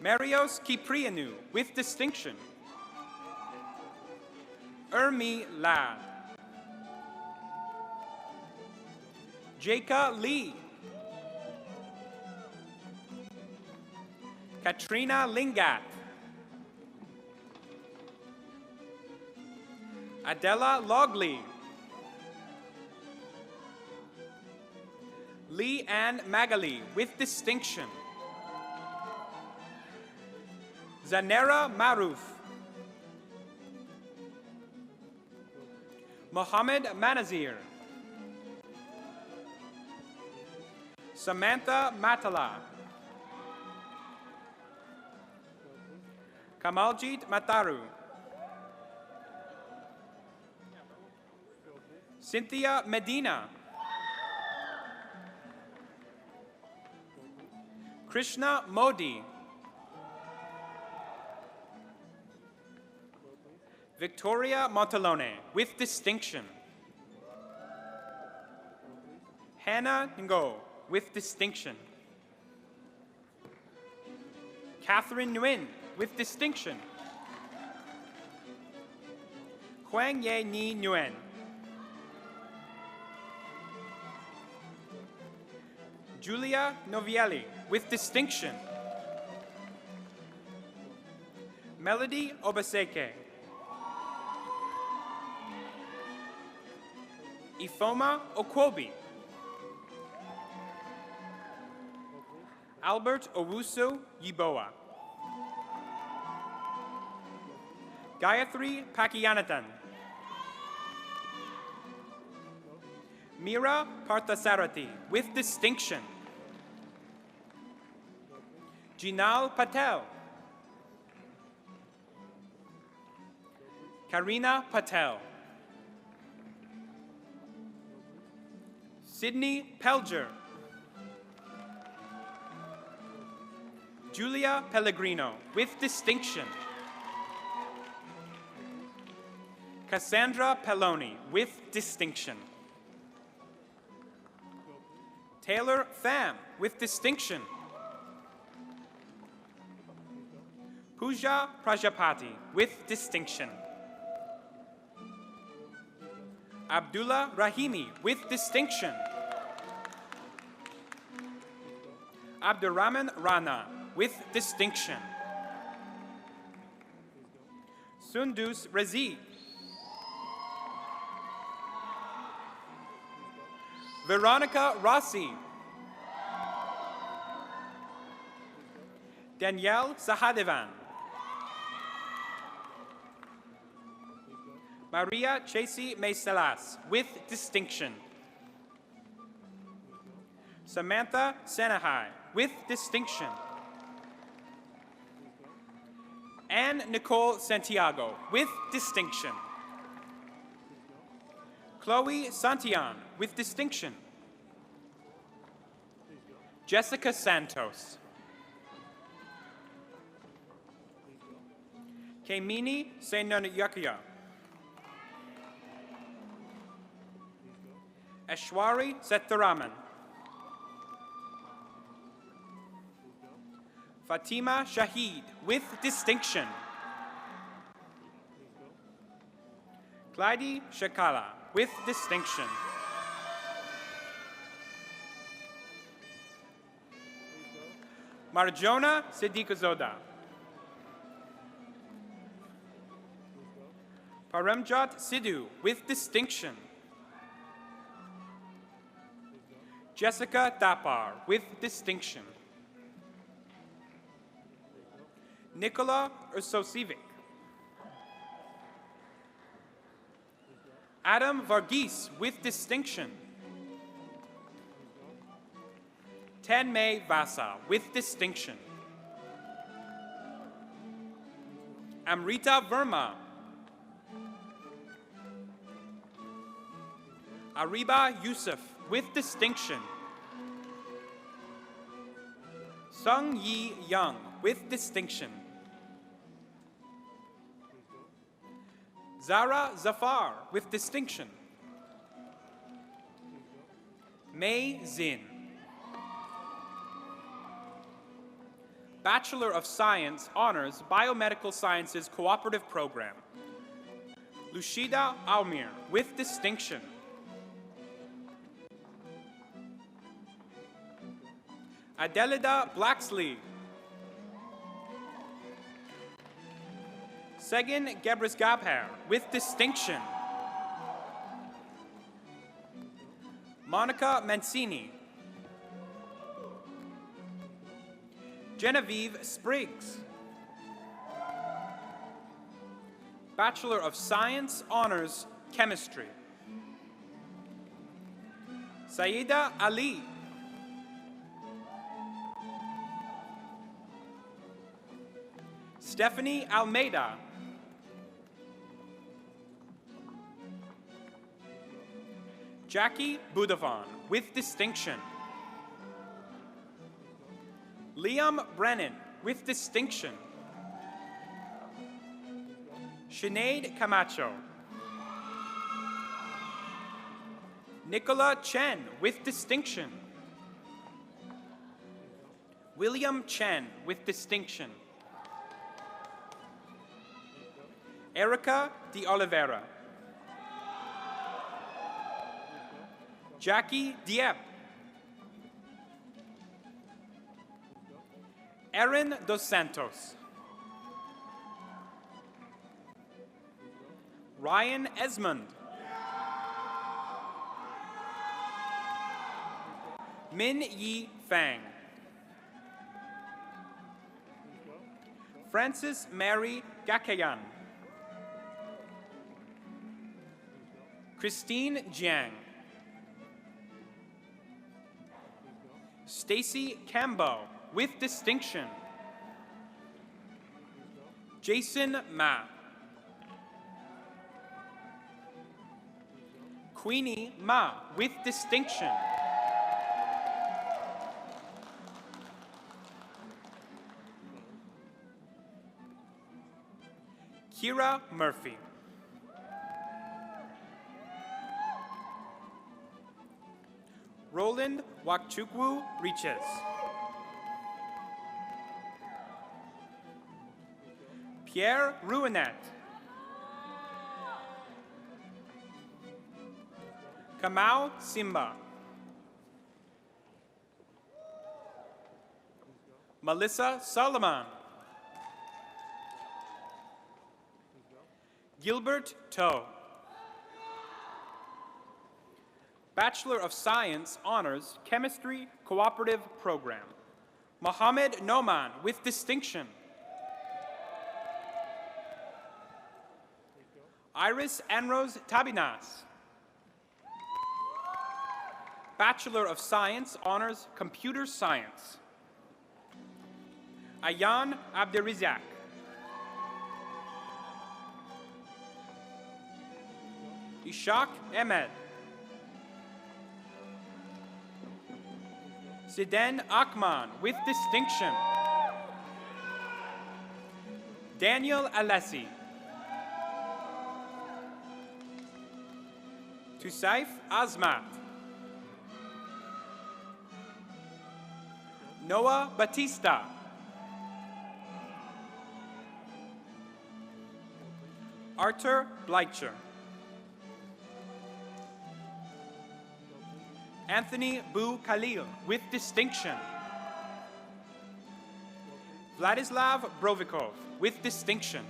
S8: Marios Kiprianou with distinction. Ermi Lad. Jaka Lee. Katrina Lingat. Adela Logley. Lee Ann Magali with distinction. Zanera Maruf. Mohammed Manazir. Samantha Matala. Kamaljit Mataru. Cynthia Medina. Krishna Modi. Victoria Montalone with distinction. Hannah Ngo with distinction. Catherine Nguyen with distinction. Huang Ye Ni Nguyen. Julia Novielli with distinction. Melody Obaseke. Ifoma Okwobi. Albert Owusu Yiboa. Gayatri Pakianathan. Mira Parthasarathi with distinction. Jinal Patel. Karina Patel. Sydney Pelger. Julia Pellegrino with distinction. Cassandra Pelloni with distinction. Taylor Pham with distinction. Pooja Prajapati with distinction. Abdullah Rahimi with distinction. Abdurrahman Rana with distinction. Sundus Razi. Veronica Rossi. Danielle Sahadevan. Maria Chasey Meiselas with distinction. Samantha Senahai with distinction. Anne Nicole Santiago with distinction. Chloe Santillan with distinction. Jessica Santos. Kemini Senonyakia. Ashwari Setharaman. Fatima Shahid with distinction. Clyde Shakala with distinction. Marjona Siddiquzoda. Paramjot Sidhu with distinction. Jessica Tapar with distinction. Nicola Ursosivic. Adam Varghese with distinction. Tanmay Vasa with distinction. Amrita Verma. Ariba Yusuf with distinction. Sung Yi Young with distinction. Zara Zafar with distinction. Mei Zin. Bachelor of Science Honors Biomedical Sciences Cooperative Program. Lushida Almir with distinction. Adelida Blacksley. Segin Gebres-Gabher with distinction. Monica Mancini. Genevieve Spriggs. Bachelor of Science, Honors, Chemistry. Saida Ali. Stephanie Almeida. Jackie Budavon with distinction. Liam Brennan with distinction. Sinead Camacho. Nicola Chen with distinction. William Chen with distinction. Erica de Oliveira. Jackie Dieppe. Erin Dos Santos. Ryan Esmond. Min Yi Fang. Francis Mary Gakayan. Christine Jiang. Stacy Cambo with distinction. Jason Ma. Queenie Ma with distinction. Kira Murphy. Roland Wakchukwu Riches. Pierre Ruinet. Kamau Simba. Melissa Solomon. Gilbert Toe. Bachelor of Science, Honors, Chemistry, Cooperative Program. Mohammed Noman with distinction. Iris Anrose Tabinas. Bachelor of Science, Honors, Computer Science. Ayan Abderizak. Ishaq Ahmed. Zidane Akman with distinction. Daniel Alessi. Tusaif Azmat. Noah Batista. Arthur Bleicher. Anthony Bu Khalil with distinction. Vladislav Brovikov with distinction.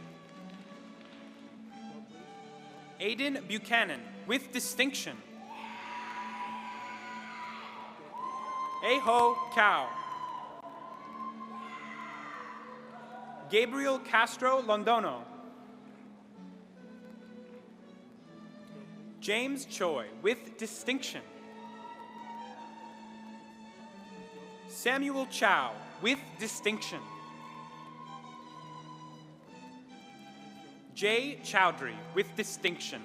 S8: Aiden Buchanan with distinction. Eho Cao. Gabriel Castro Londono. James Choi with distinction. Samuel Chow with distinction. Jay Chowdhury with distinction.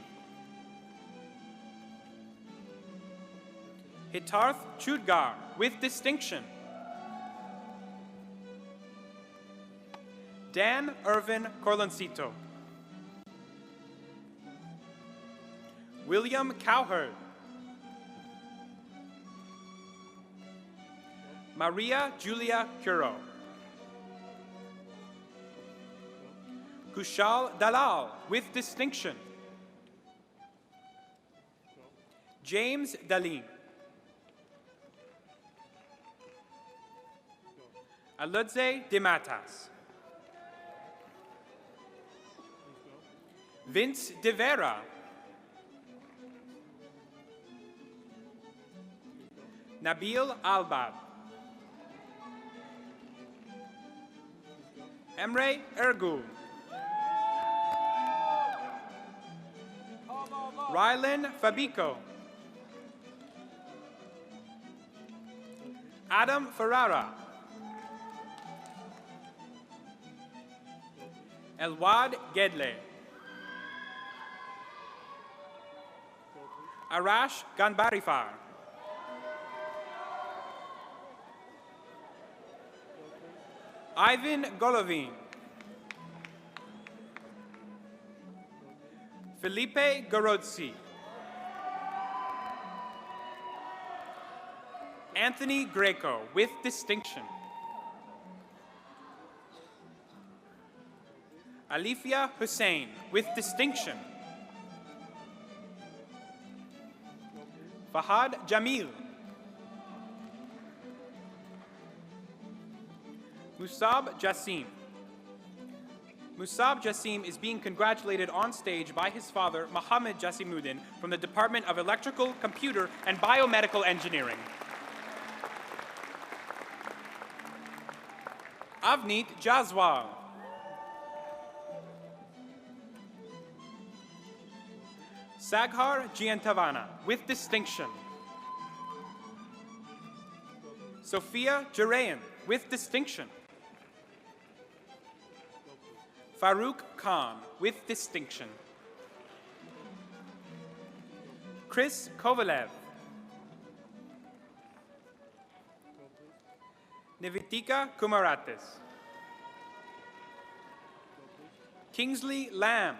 S8: Hitarth Chudgar with distinction. Dan Irvin Corloncito. William Cowherd. Maria Julia Curo. Kushal Dalal with distinction. James Daleen. Aludze de Matas. Vince De Vera. Nabil Albab. Emre Ergul. Rylan Fabico. Adam Ferrara. Elwad Gedle. Arash Ganbarifar. Ivan Golovin. Felipe Gorodzi. Anthony Greco with distinction. Alifia Hussein with distinction. Fahad Jamil. Musab Jassim. Musab Jassim is being congratulated on stage by his father, Mohammed Jassimuddin, from the Department of Electrical, Computer, and Biomedical Engineering. Avneet Jaswal. Saghar Giantavana with distinction. Sophia Jarayan with distinction. Farouk Khan with distinction. Chris Kovalev. Nivitika Kumaratis. Kingsley Lamb.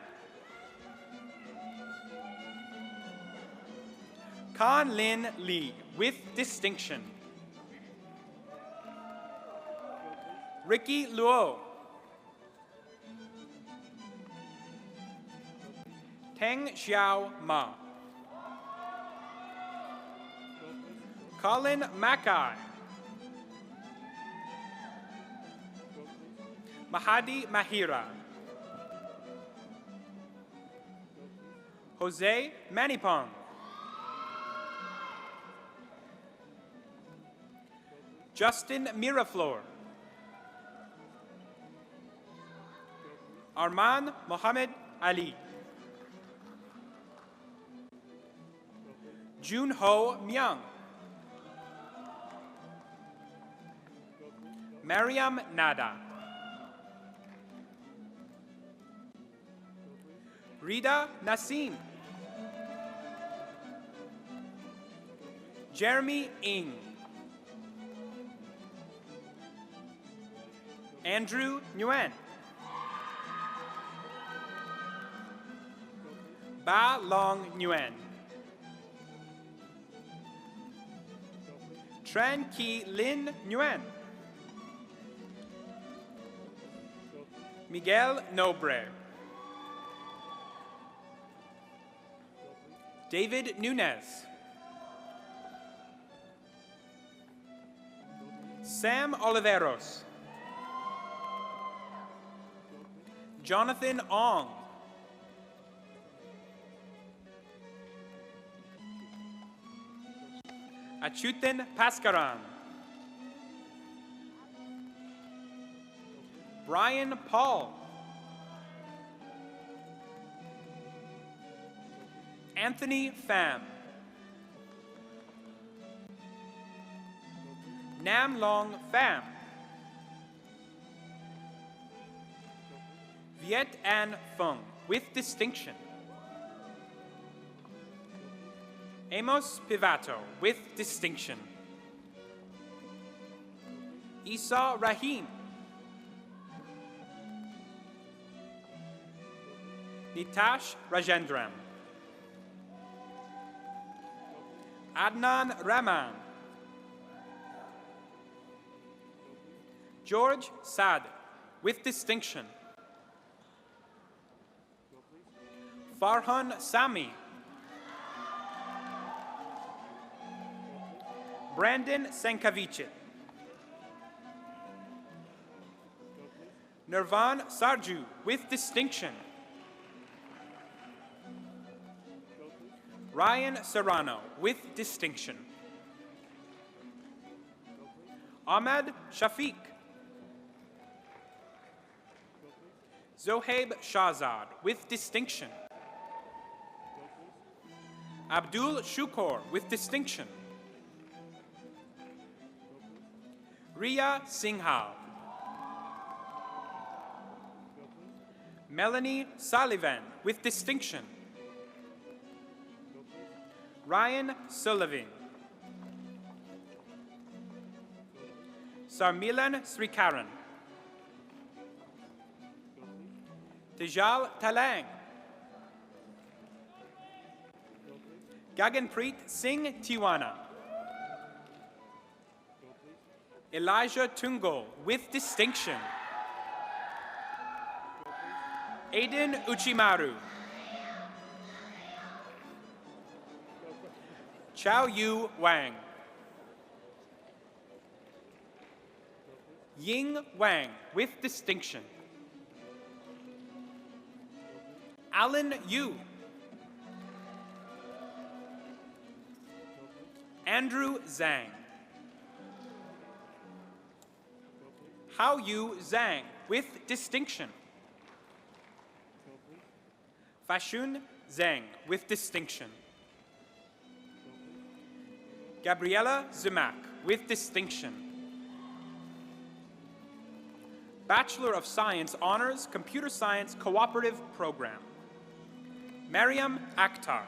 S8: Khan Lin Lee with distinction. Ricky Luo. Teng Xiao Ma. Colin Mackay. Mahadi Mahira. Jose Manipong. Justin Miraflor. Arman Mohammed Ali. Junho Myung. Mariam Nada. Rida Nassim. Jeremy Ng. Andrew Nguyen. Ba Long Nguyen. Tran Ki Lin Nguyen. Miguel Nobre. David Nunez. Sam Oliveros. Jonathan Ong. Achutin Paskaran. Brian Paul. Anthony Pham. Nam Long Pham. Viet An Phung with distinction. Amos Pivato with distinction. Isa Rahim. Nitash Rajendram. Adnan Rahman. George Saad with distinction. Farhan Sami. Brandon Senkavicit. Nirvan Sarju with distinction. Ryan Serrano, with distinction. Ahmed Shafiq. Zohaib Shahzad, with distinction. Abdul Shukor, with distinction. Ria Singhal. Melanie Sullivan, with distinction. Ryan Sullivan. Sarmilan Srikaran. Tejal Talang. Gaganpreet Singh Tiwana. Elijah Tungol, with distinction. Aiden Uchimaru. Chao Yu Wang. Ying Wang, with distinction. Alan Yu. Andrew Zhang. Hao Yu Zhang, with distinction. Fashun Zhang, with distinction. Gabriela Zumak, with distinction. Bachelor of Science Honors Computer Science Cooperative Program. Mariam Akhtar.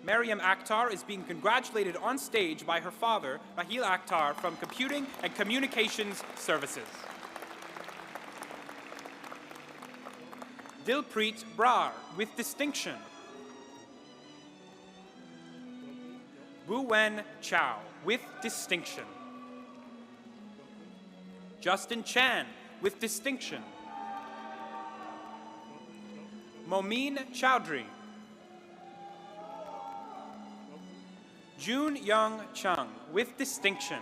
S8: Mariam Akhtar is being congratulated on stage by her father, Rahil Akhtar, from Computing and Communications Services. Dilpreet Brar, with distinction. Wu Wen Chow, with distinction. Justin Chan, with distinction. Momin Chowdhury. Jun Young Chung, with distinction.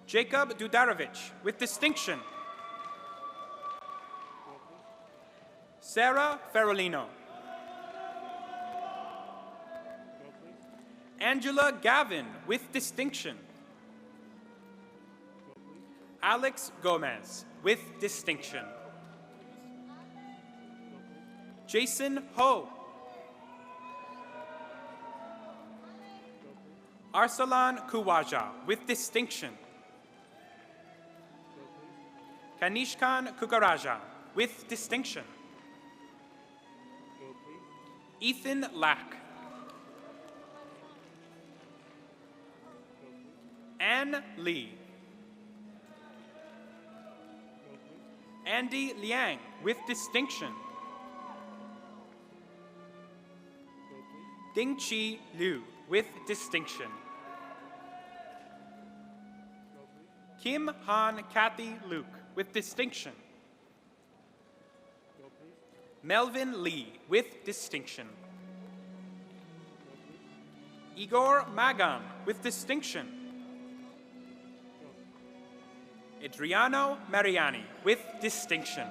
S8: Jacob Dudarovich, with distinction. Sarah Ferolino. Angela Gavin, with distinction. Alex Gomez, with distinction. Jason Ho. Arsalan Kuwaja, with distinction. Kanishkan Kukaraja, with distinction. Ethan Lack. Anne Lee. Andy Liang, with distinction. Dingqi Liu, with distinction. Kim Han Kathy Luke, with distinction. Melvin Lee, with distinction. Igor Magam, with distinction. Adriano Mariani, with distinction.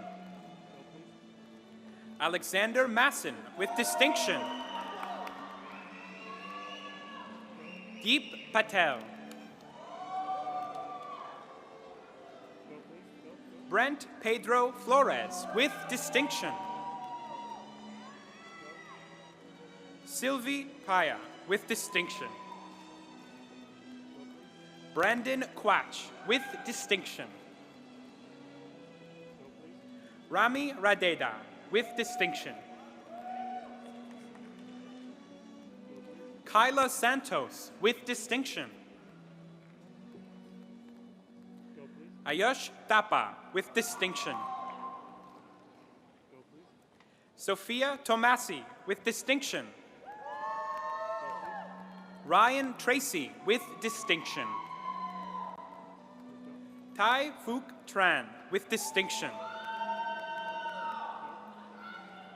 S8: Alexander Masson, with distinction. Deep Patel. Brent Pedro Flores, with distinction. Sylvie Paya, with distinction. Brandon Quach, with distinction. Rami Radeda, with distinction. Kyla Santos, with distinction. Ayush Tapa, with distinction. Sophia Tomasi, with distinction. Ryan Tracy, with distinction. Tai Phuc Tran, with distinction.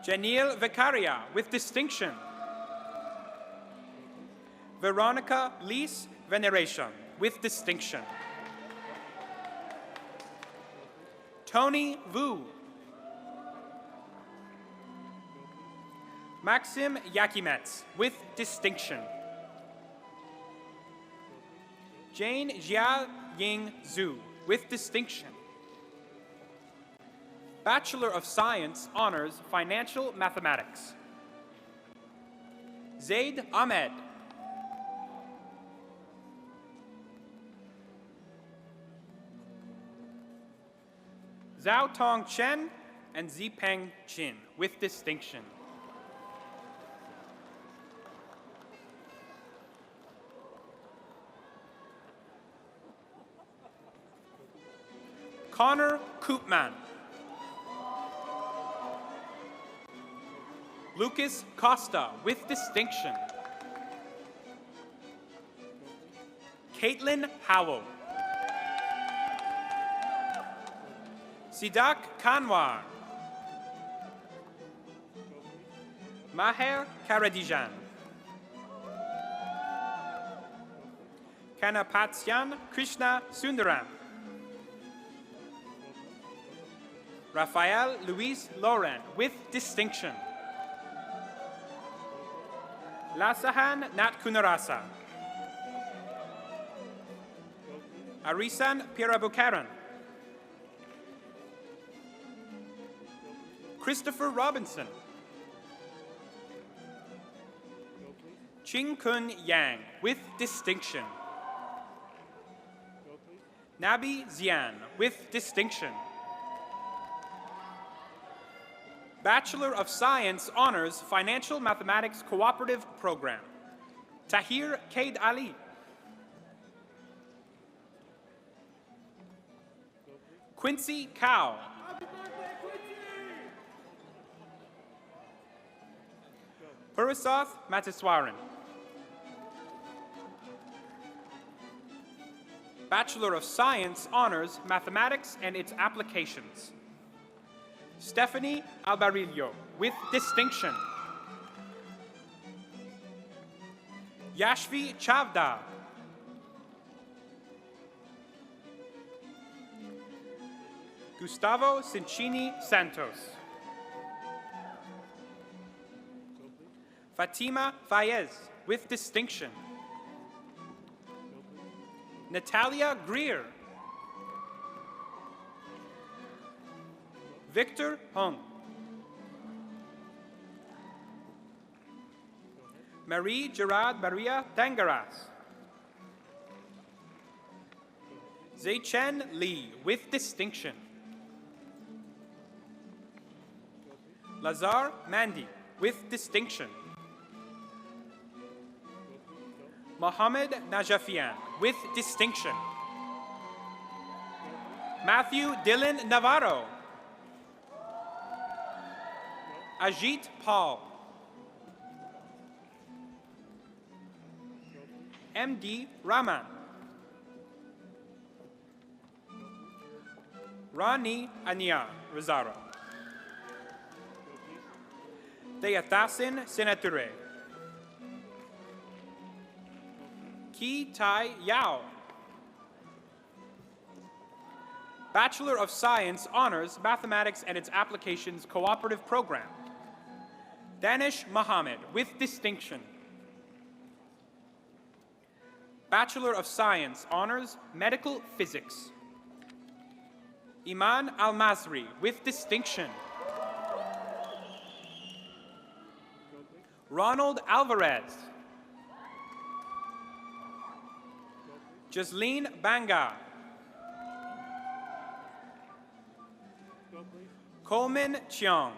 S8: Janil Vicaria, with distinction. Veronica Lise Veneration, with distinction. Tony Vu. Maxim Yakimets, with distinction. Jane Jia Ying Zhu, with distinction. Bachelor of Science, Honors, Financial Mathematics. Zaid Ahmed. Zhao Tong Chen and Zipeng Chin, with distinction. Connor Koopman. Lucas Costa, with distinction. Caitlin Howell. Sidak Kanwar. Maher Karadijan. Kanapatyan Krishna Sundaram. Rafael Luis Loren, with distinction. Lasahan Natkunarasa. Arisan Pirabukaran. Christopher Robinson. Ching Kun Yang, with distinction. Nabi Zian, with distinction. Bachelor of Science, Honors, Financial Mathematics Cooperative Program. Tahir Kaid Ali. Quincy Cow. Purasoth Matiswaran. Bachelor of Science, Honors, Mathematics and its Applications. Stephanie Albarillo, with distinction. Yashvi Chavda. Gustavo Cincini Santos. Fatima Fayez, with distinction. Natalia Greer. Victor Hung. Marie Gerard Maria Tangaras. Zaichen Lee, with distinction. Lazar Mandi, with distinction. Mohammed Najafian, with distinction. Matthew Dylan Navarro. Ajit Paul. M.D. Raman. Rani Ania Rizaro. Deyatasin Senature. Ki Tai Yao. Bachelor of Science, Honors, Mathematics and its Applications Cooperative Program. Danish Mohammed, with distinction. Bachelor of Science, Honors, Medical Physics. Iman Al-Masri, with distinction. Ronald Alvarez. Jasleen Banga. Coleman Chiang.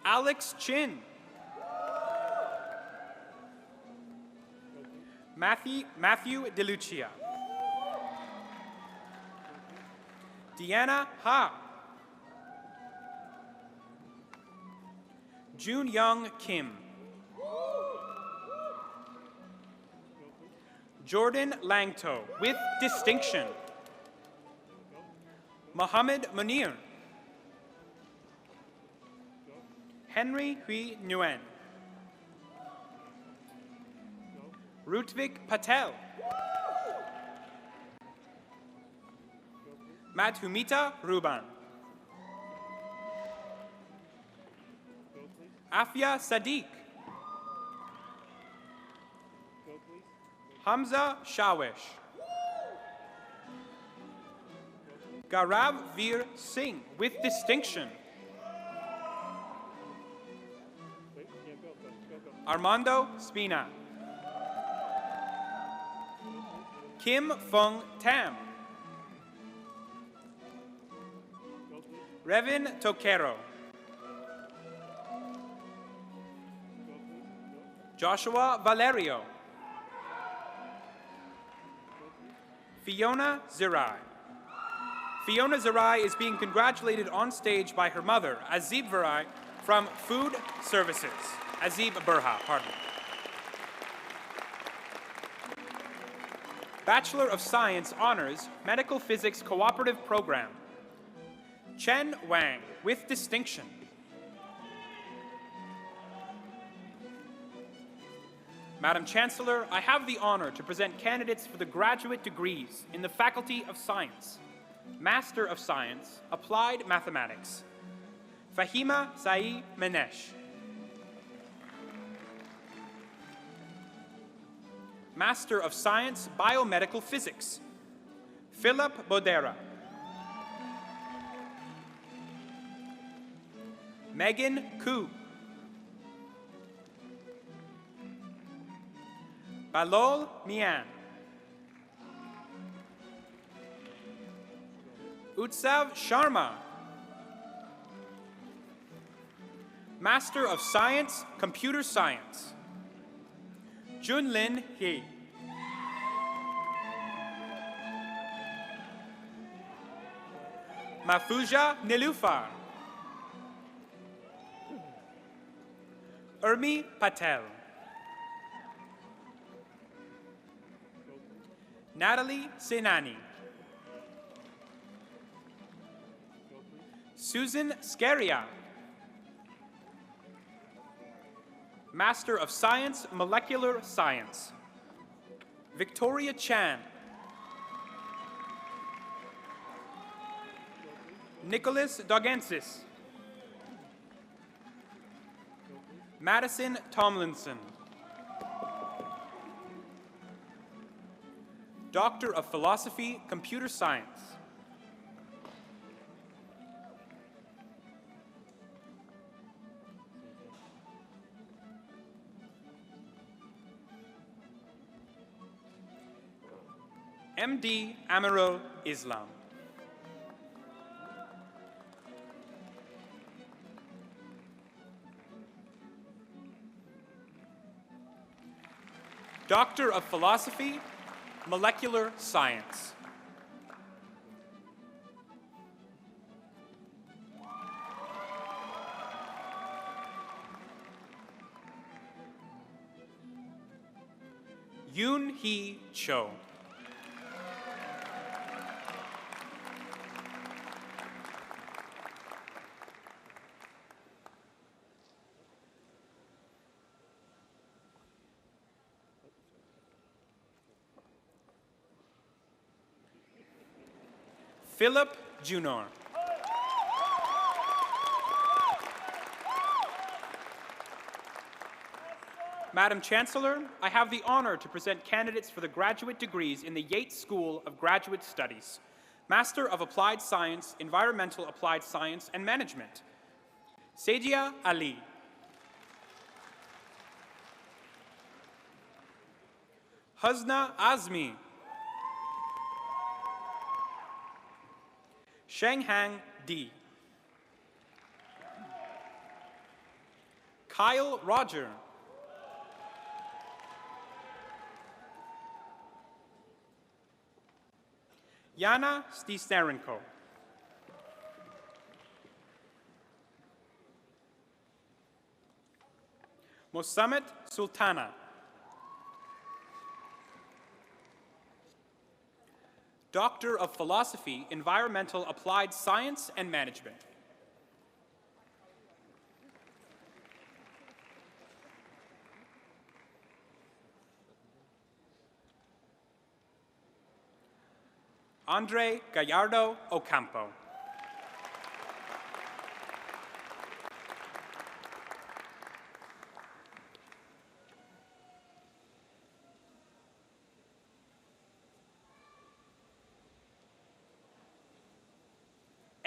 S8: Alex Chin. Matthew DeLucia. Deanna Ha. Jun Young Kim. Jordan Langto, with distinction. Mohammed Munir. Henry Hui Nguyen. Rutvik Patel. Madhumita Ruban. Afia Sadiq. Hamza Shawish. Gaurav Veer Singh with distinction. Armando Spina. Kim Fung Tam. Revin Tokero. Joshua Valerio. Fiona Zirai. Fiona Zirai is being congratulated on stage by her mother, Azib Virai, from Food Services. Azib Burha, pardon. Bachelor of Science Honors, Medical Physics Cooperative Program. Chen Wang, with distinction. Madam Chancellor, I have the honor to present candidates for the graduate degrees in the Faculty of Science. Master of Science, Applied Mathematics. Fahima Sai Menesh. Master of Science, Biomedical Physics. Philip Bodera. Megan Koo. Balol Mian. Utsav Sharma. Master of Science, Computer Science. Junlin He. Mafuja Nilufar. Urmi Patel. Natalie Senani. Susan Scaria. Master of Science, Molecular Science. Victoria Chan. Nicholas Dogensis. Madison Tomlinson. Doctor of Philosophy, Computer Science. MD Amirul Islam. Doctor of Philosophy, Molecular Science. Yoon Hee Cho. Philip Junor. Madam Chancellor, I have the honor to present candidates for the graduate degrees in the Yates School of Graduate Studies. Master of Applied Science, Environmental Applied Science and Management. Sejia Ali. Husna Azmi. Shenghang D. Kyle Roger. Yana Stistarenko. Mohammed Sultana. Doctor of Philosophy, Environmental Applied Science and Management. Andre Gallardo Ocampo.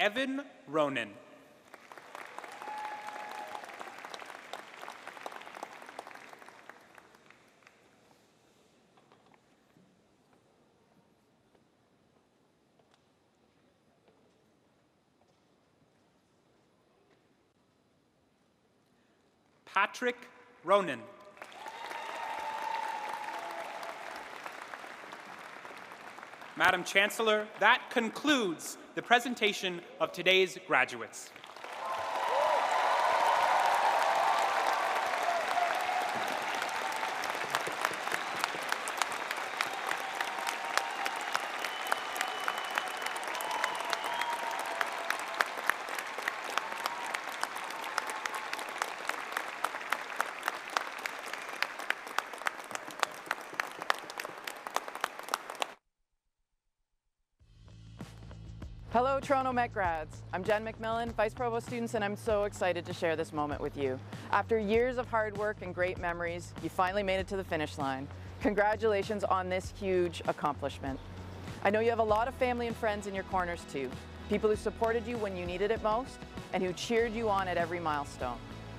S8: Evan Ronan. Patrick Ronan. Madam Chancellor, that concludes the presentation of today's graduates.
S9: Hello, Toronto Met grads. I'm Jen McMillan, Vice Provost students, and I'm so excited to share this moment with you. After years of hard work and great memories, you finally made it to the finish line. Congratulations on this huge accomplishment. I know you have a lot of family and friends in your corners too, people who supported you when you needed it most and who cheered you on at every milestone.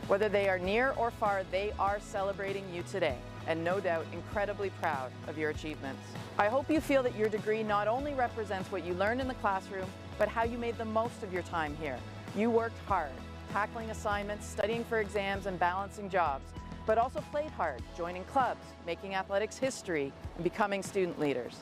S9: Whether they are near or far, they are celebrating you today, and no doubt incredibly proud of your achievements. I hope you feel that your degree not only represents what you learned in the classroom, but how you made the most of your time here. You worked hard, tackling assignments, studying for exams, and balancing jobs, but also played hard, joining clubs, making athletics history, and becoming student leaders.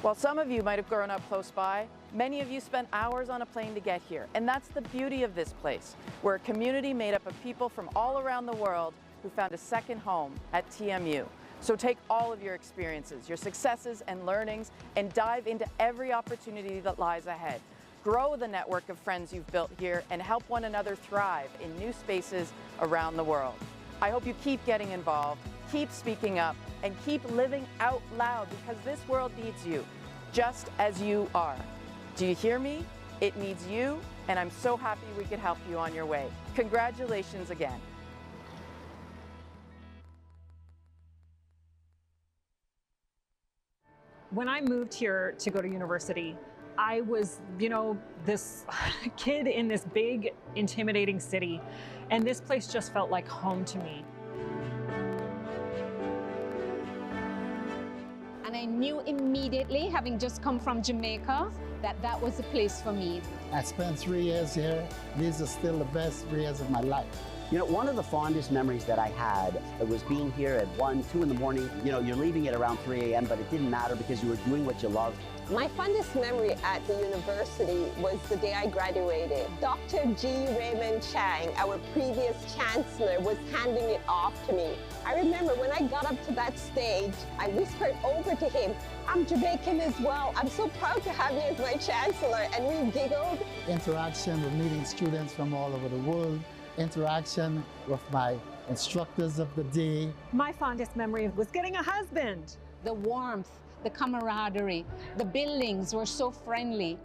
S9: While some of you might have grown up close by, many of you spent hours on a plane to get here, and that's the beauty of this place. We're a community made up of people from all around the world who found a second home at TMU. So take all of your experiences, your successes and learnings, and dive into every opportunity that lies ahead. Grow the network of friends you've built here and help one another thrive in new spaces around the world. I hope you keep getting involved, keep speaking up, and keep living out loud because this world needs you, just as you are. Do you hear me? It needs you, and I'm so happy we could help you on your way. Congratulations again.
S10: When I moved here to go to university, I was, this kid in this big, intimidating city, and this place just felt like home to me.
S11: And I knew immediately, having just come from Jamaica, that that was the place for me.
S12: I spent 3 years here. These are still the best 3 years of my life.
S13: One of the fondest memories that I had was being here at 1, 2 in the morning. You're leaving at around 3 a.m., but it didn't matter because you were doing what you loved.
S14: My fondest memory at the university was the day I graduated. Dr. G. Raymond Chang, our previous chancellor, was handing it off to me. I remember when I got up to that stage, I whispered over to him, "I'm Jamaican as well. I'm so proud to have you as my chancellor." And we giggled.
S12: Interaction with meeting students from all over the world. Interaction with my instructors of the day.
S10: My fondest memory was getting a husband.
S11: The warmth, the camaraderie, the buildings were so friendly.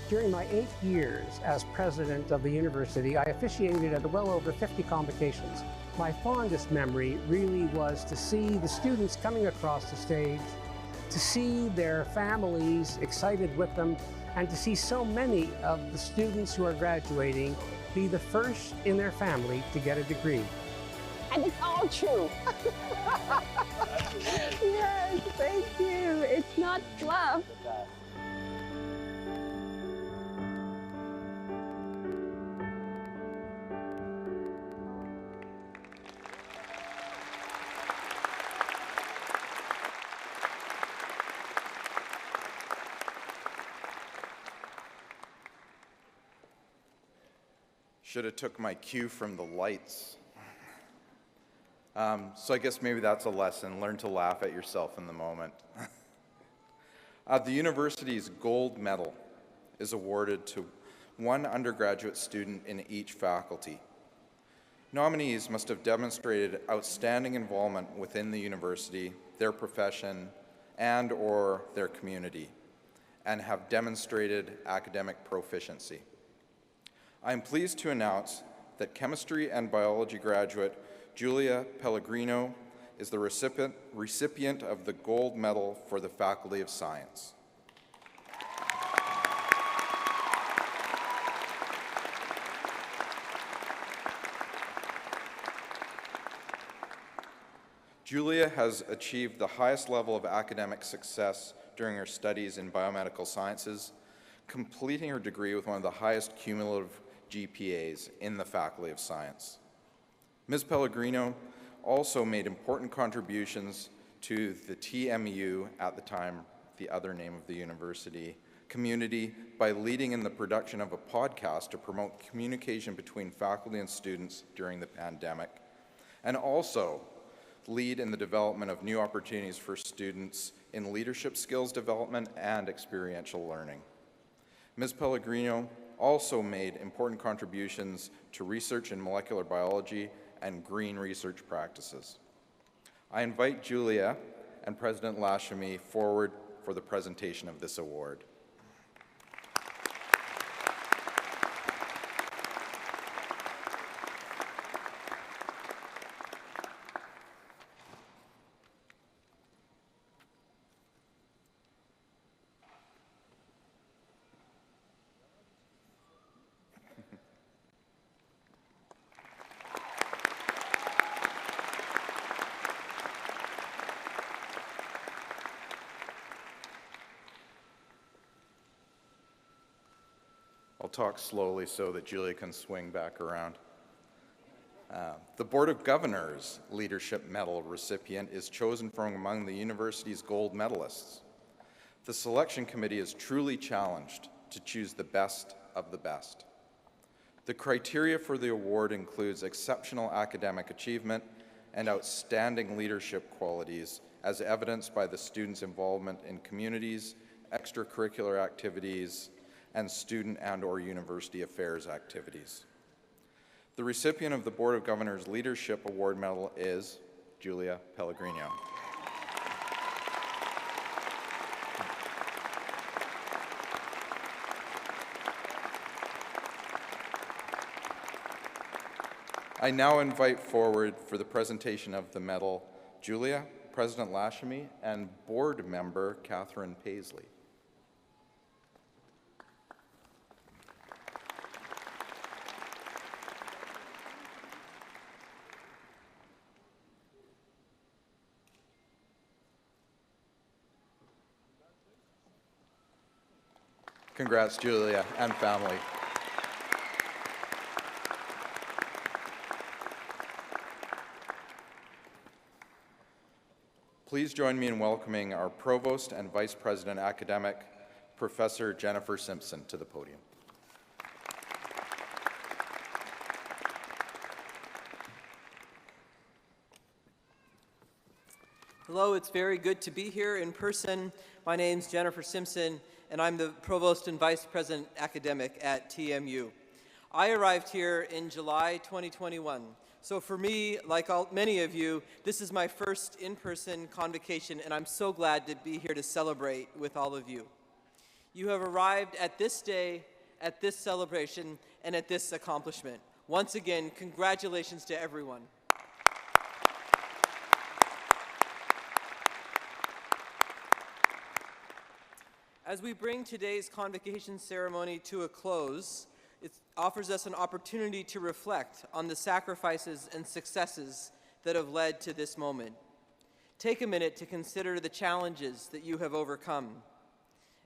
S15: During my 8 years as president of the university, I officiated at well over 50 convocations. My fondest memory really was to see the students coming across the stage, to see their families excited with them, and to see so many of the students who are graduating be the first in their family to get a degree.
S14: And it's all true. Yes, thank you. It's not fluff.
S2: Should have took my cue from the lights. So I guess maybe that's a lesson. Learn to laugh at yourself in the moment. The university's gold medal is awarded to one undergraduate student in each faculty. Nominees must have demonstrated outstanding involvement within the university, their profession, and/or their community, and have demonstrated academic proficiency. I am pleased to announce that chemistry and biology graduate Julia Pellegrino is the recipient of the Gold Medal for the Faculty of Science. Julia has achieved the highest level of academic success during her studies in biomedical sciences, completing her degree with one of the highest cumulative GPAs in the Faculty of Science. Ms. Pellegrino also made important contributions to the TMU, at the time the other name of the university, community by leading in the production of a podcast to promote communication between faculty and students during the pandemic, and also lead in the development of new opportunities for students in leadership skills development and experiential learning. Ms. Pellegrino also made important contributions to research in molecular biology and green research practices. I invite Julia and President Lashmi forward for the presentation of this award. I'll talk slowly so that Julia can swing back around. The Board of Governors Leadership Medal recipient is chosen from among the university's gold medalists. The selection committee is truly challenged to choose the best of the best. The criteria for the award includes exceptional academic achievement and outstanding leadership qualities as evidenced by the students' involvement in communities, extracurricular activities, and student and/or university affairs activities. The recipient of the Board of Governors Leadership Award Medal is Julia Pellegrino. I now invite forward for the presentation of the medal Julia, President Lashmi, and board member Catherine Paisley. Congrats, Julia and family. Please join me in welcoming our Provost and Vice President Academic, Professor Jennifer Simpson, to the podium.
S16: Hello, it's very good to be here in person. My name's Jennifer Simpson, and I'm the Provost and Vice President Academic at TMU. I arrived here in July 2021. So for me, like many of you, this is my first in-person convocation, and I'm so glad to be here to celebrate with all of you. You have arrived at this day, at this celebration, and at this accomplishment. Once again, congratulations to everyone. As we bring today's convocation ceremony to a close, it offers us an opportunity to reflect on the sacrifices and successes that have led to this moment. Take a minute to consider the challenges that you have overcome.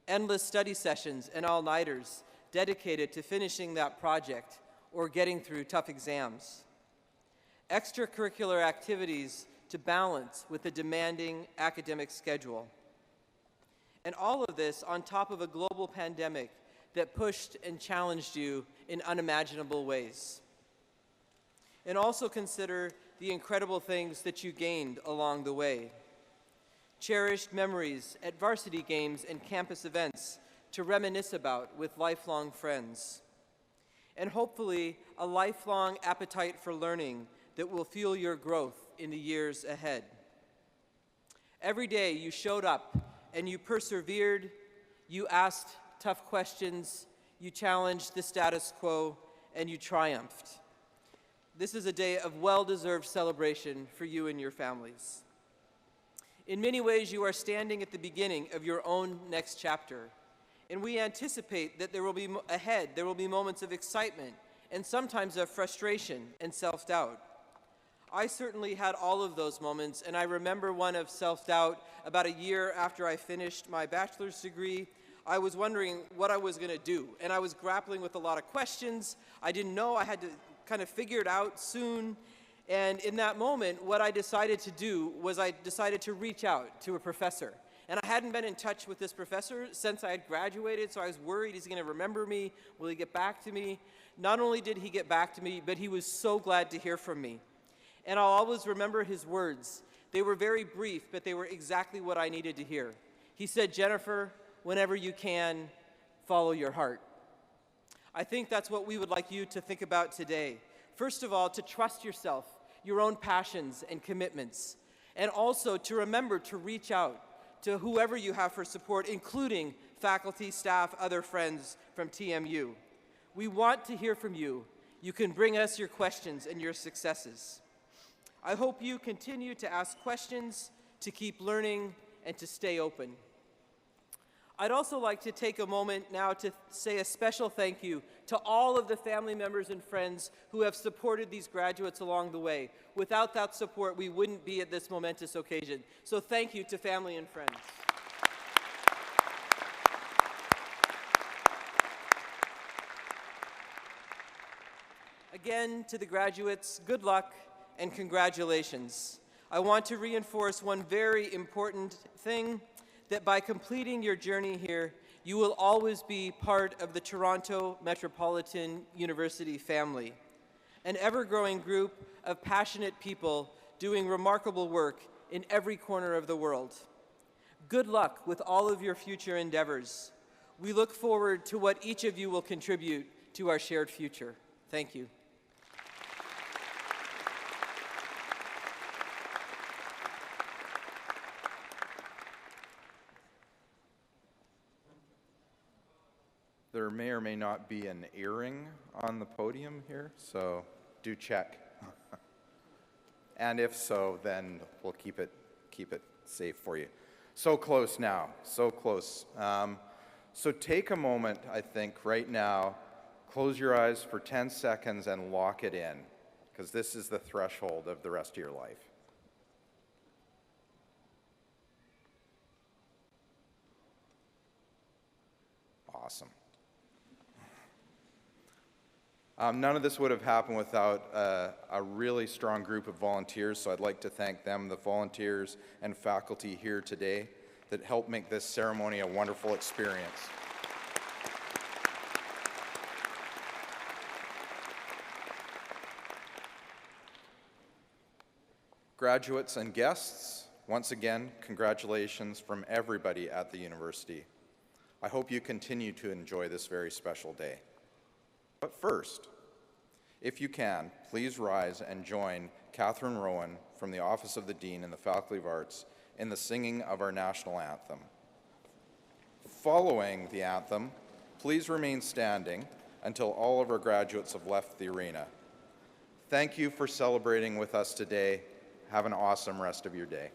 S16: Endless study sessions and all-nighters dedicated to finishing that project or getting through tough exams. Extracurricular activities to balance with a demanding academic schedule. And all of this on top of a global pandemic that pushed and challenged you in unimaginable ways. And also consider the incredible things that you gained along the way. Cherished memories at varsity games and campus events to reminisce about with lifelong friends. And hopefully a lifelong appetite for learning that will fuel your growth in the years ahead. Every day you showed up and you persevered, you asked tough questions, you challenged the status quo, and you triumphed. This is a day of well-deserved celebration for you and your families. In many ways, you are standing at the beginning of your own next chapter, and we anticipate that there will be moments of excitement and sometimes of frustration and self-doubt. I certainly had all of those moments, and I remember one of self-doubt about a year after I finished my bachelor's degree. I was wondering what I was going to do, and I was grappling with a lot of questions. I didn't know. I had to kind of figure it out soon. And in that moment, what I decided to do was I decided to reach out to a professor. And I hadn't been in touch with this professor since I had graduated, so I was worried, is he going to remember me? Will he get back to me? Not only did he get back to me, but he was so glad to hear from me. And I'll always remember his words. They were very brief, but they were exactly what I needed to hear. He said, "Jennifer, whenever you can, follow your heart." I think that's what we would like you to think about today. First of all, to trust yourself, your own passions and commitments, and also to remember to reach out to whoever you have for support, including faculty, staff, other friends from TMU. We want to hear from you. You can bring us your questions and your successes. I hope you continue to ask questions, to keep learning, and to stay open. I'd also like to take a moment now to say a special thank you to all of the family members and friends who have supported these graduates along the way. Without that support, we wouldn't be at this momentous occasion. So thank you to family and friends. Again, to the graduates, good luck and congratulations. I want to reinforce one very important thing, that by completing your journey here, you will always be part of the Toronto Metropolitan University family, an ever-growing group of passionate people doing remarkable work in every corner of the world. Good luck with all of your future endeavors. We look forward to what each of you will contribute to our shared future. Thank you.
S2: There may or may not be an earring on the podium here, so do check. And if so, then we'll keep it safe for you. So close now, so close. So take a moment, I think, right now, close your eyes for 10 seconds and lock it in, because this is the threshold of the rest of your life. Awesome. None of this would have happened without a really strong group of volunteers, so I'd like to thank them, the volunteers and faculty here today that helped make this ceremony a wonderful experience. Graduates and guests, once again, congratulations from everybody at the university. I hope you continue to enjoy this very special day. But first, if you can, please rise and join Catherine Rowan from the Office of the Dean and the Faculty of Arts in the singing of our national anthem. Following the anthem, please remain standing until all of our graduates have left the arena. Thank you for celebrating with us today. Have an awesome rest of your day.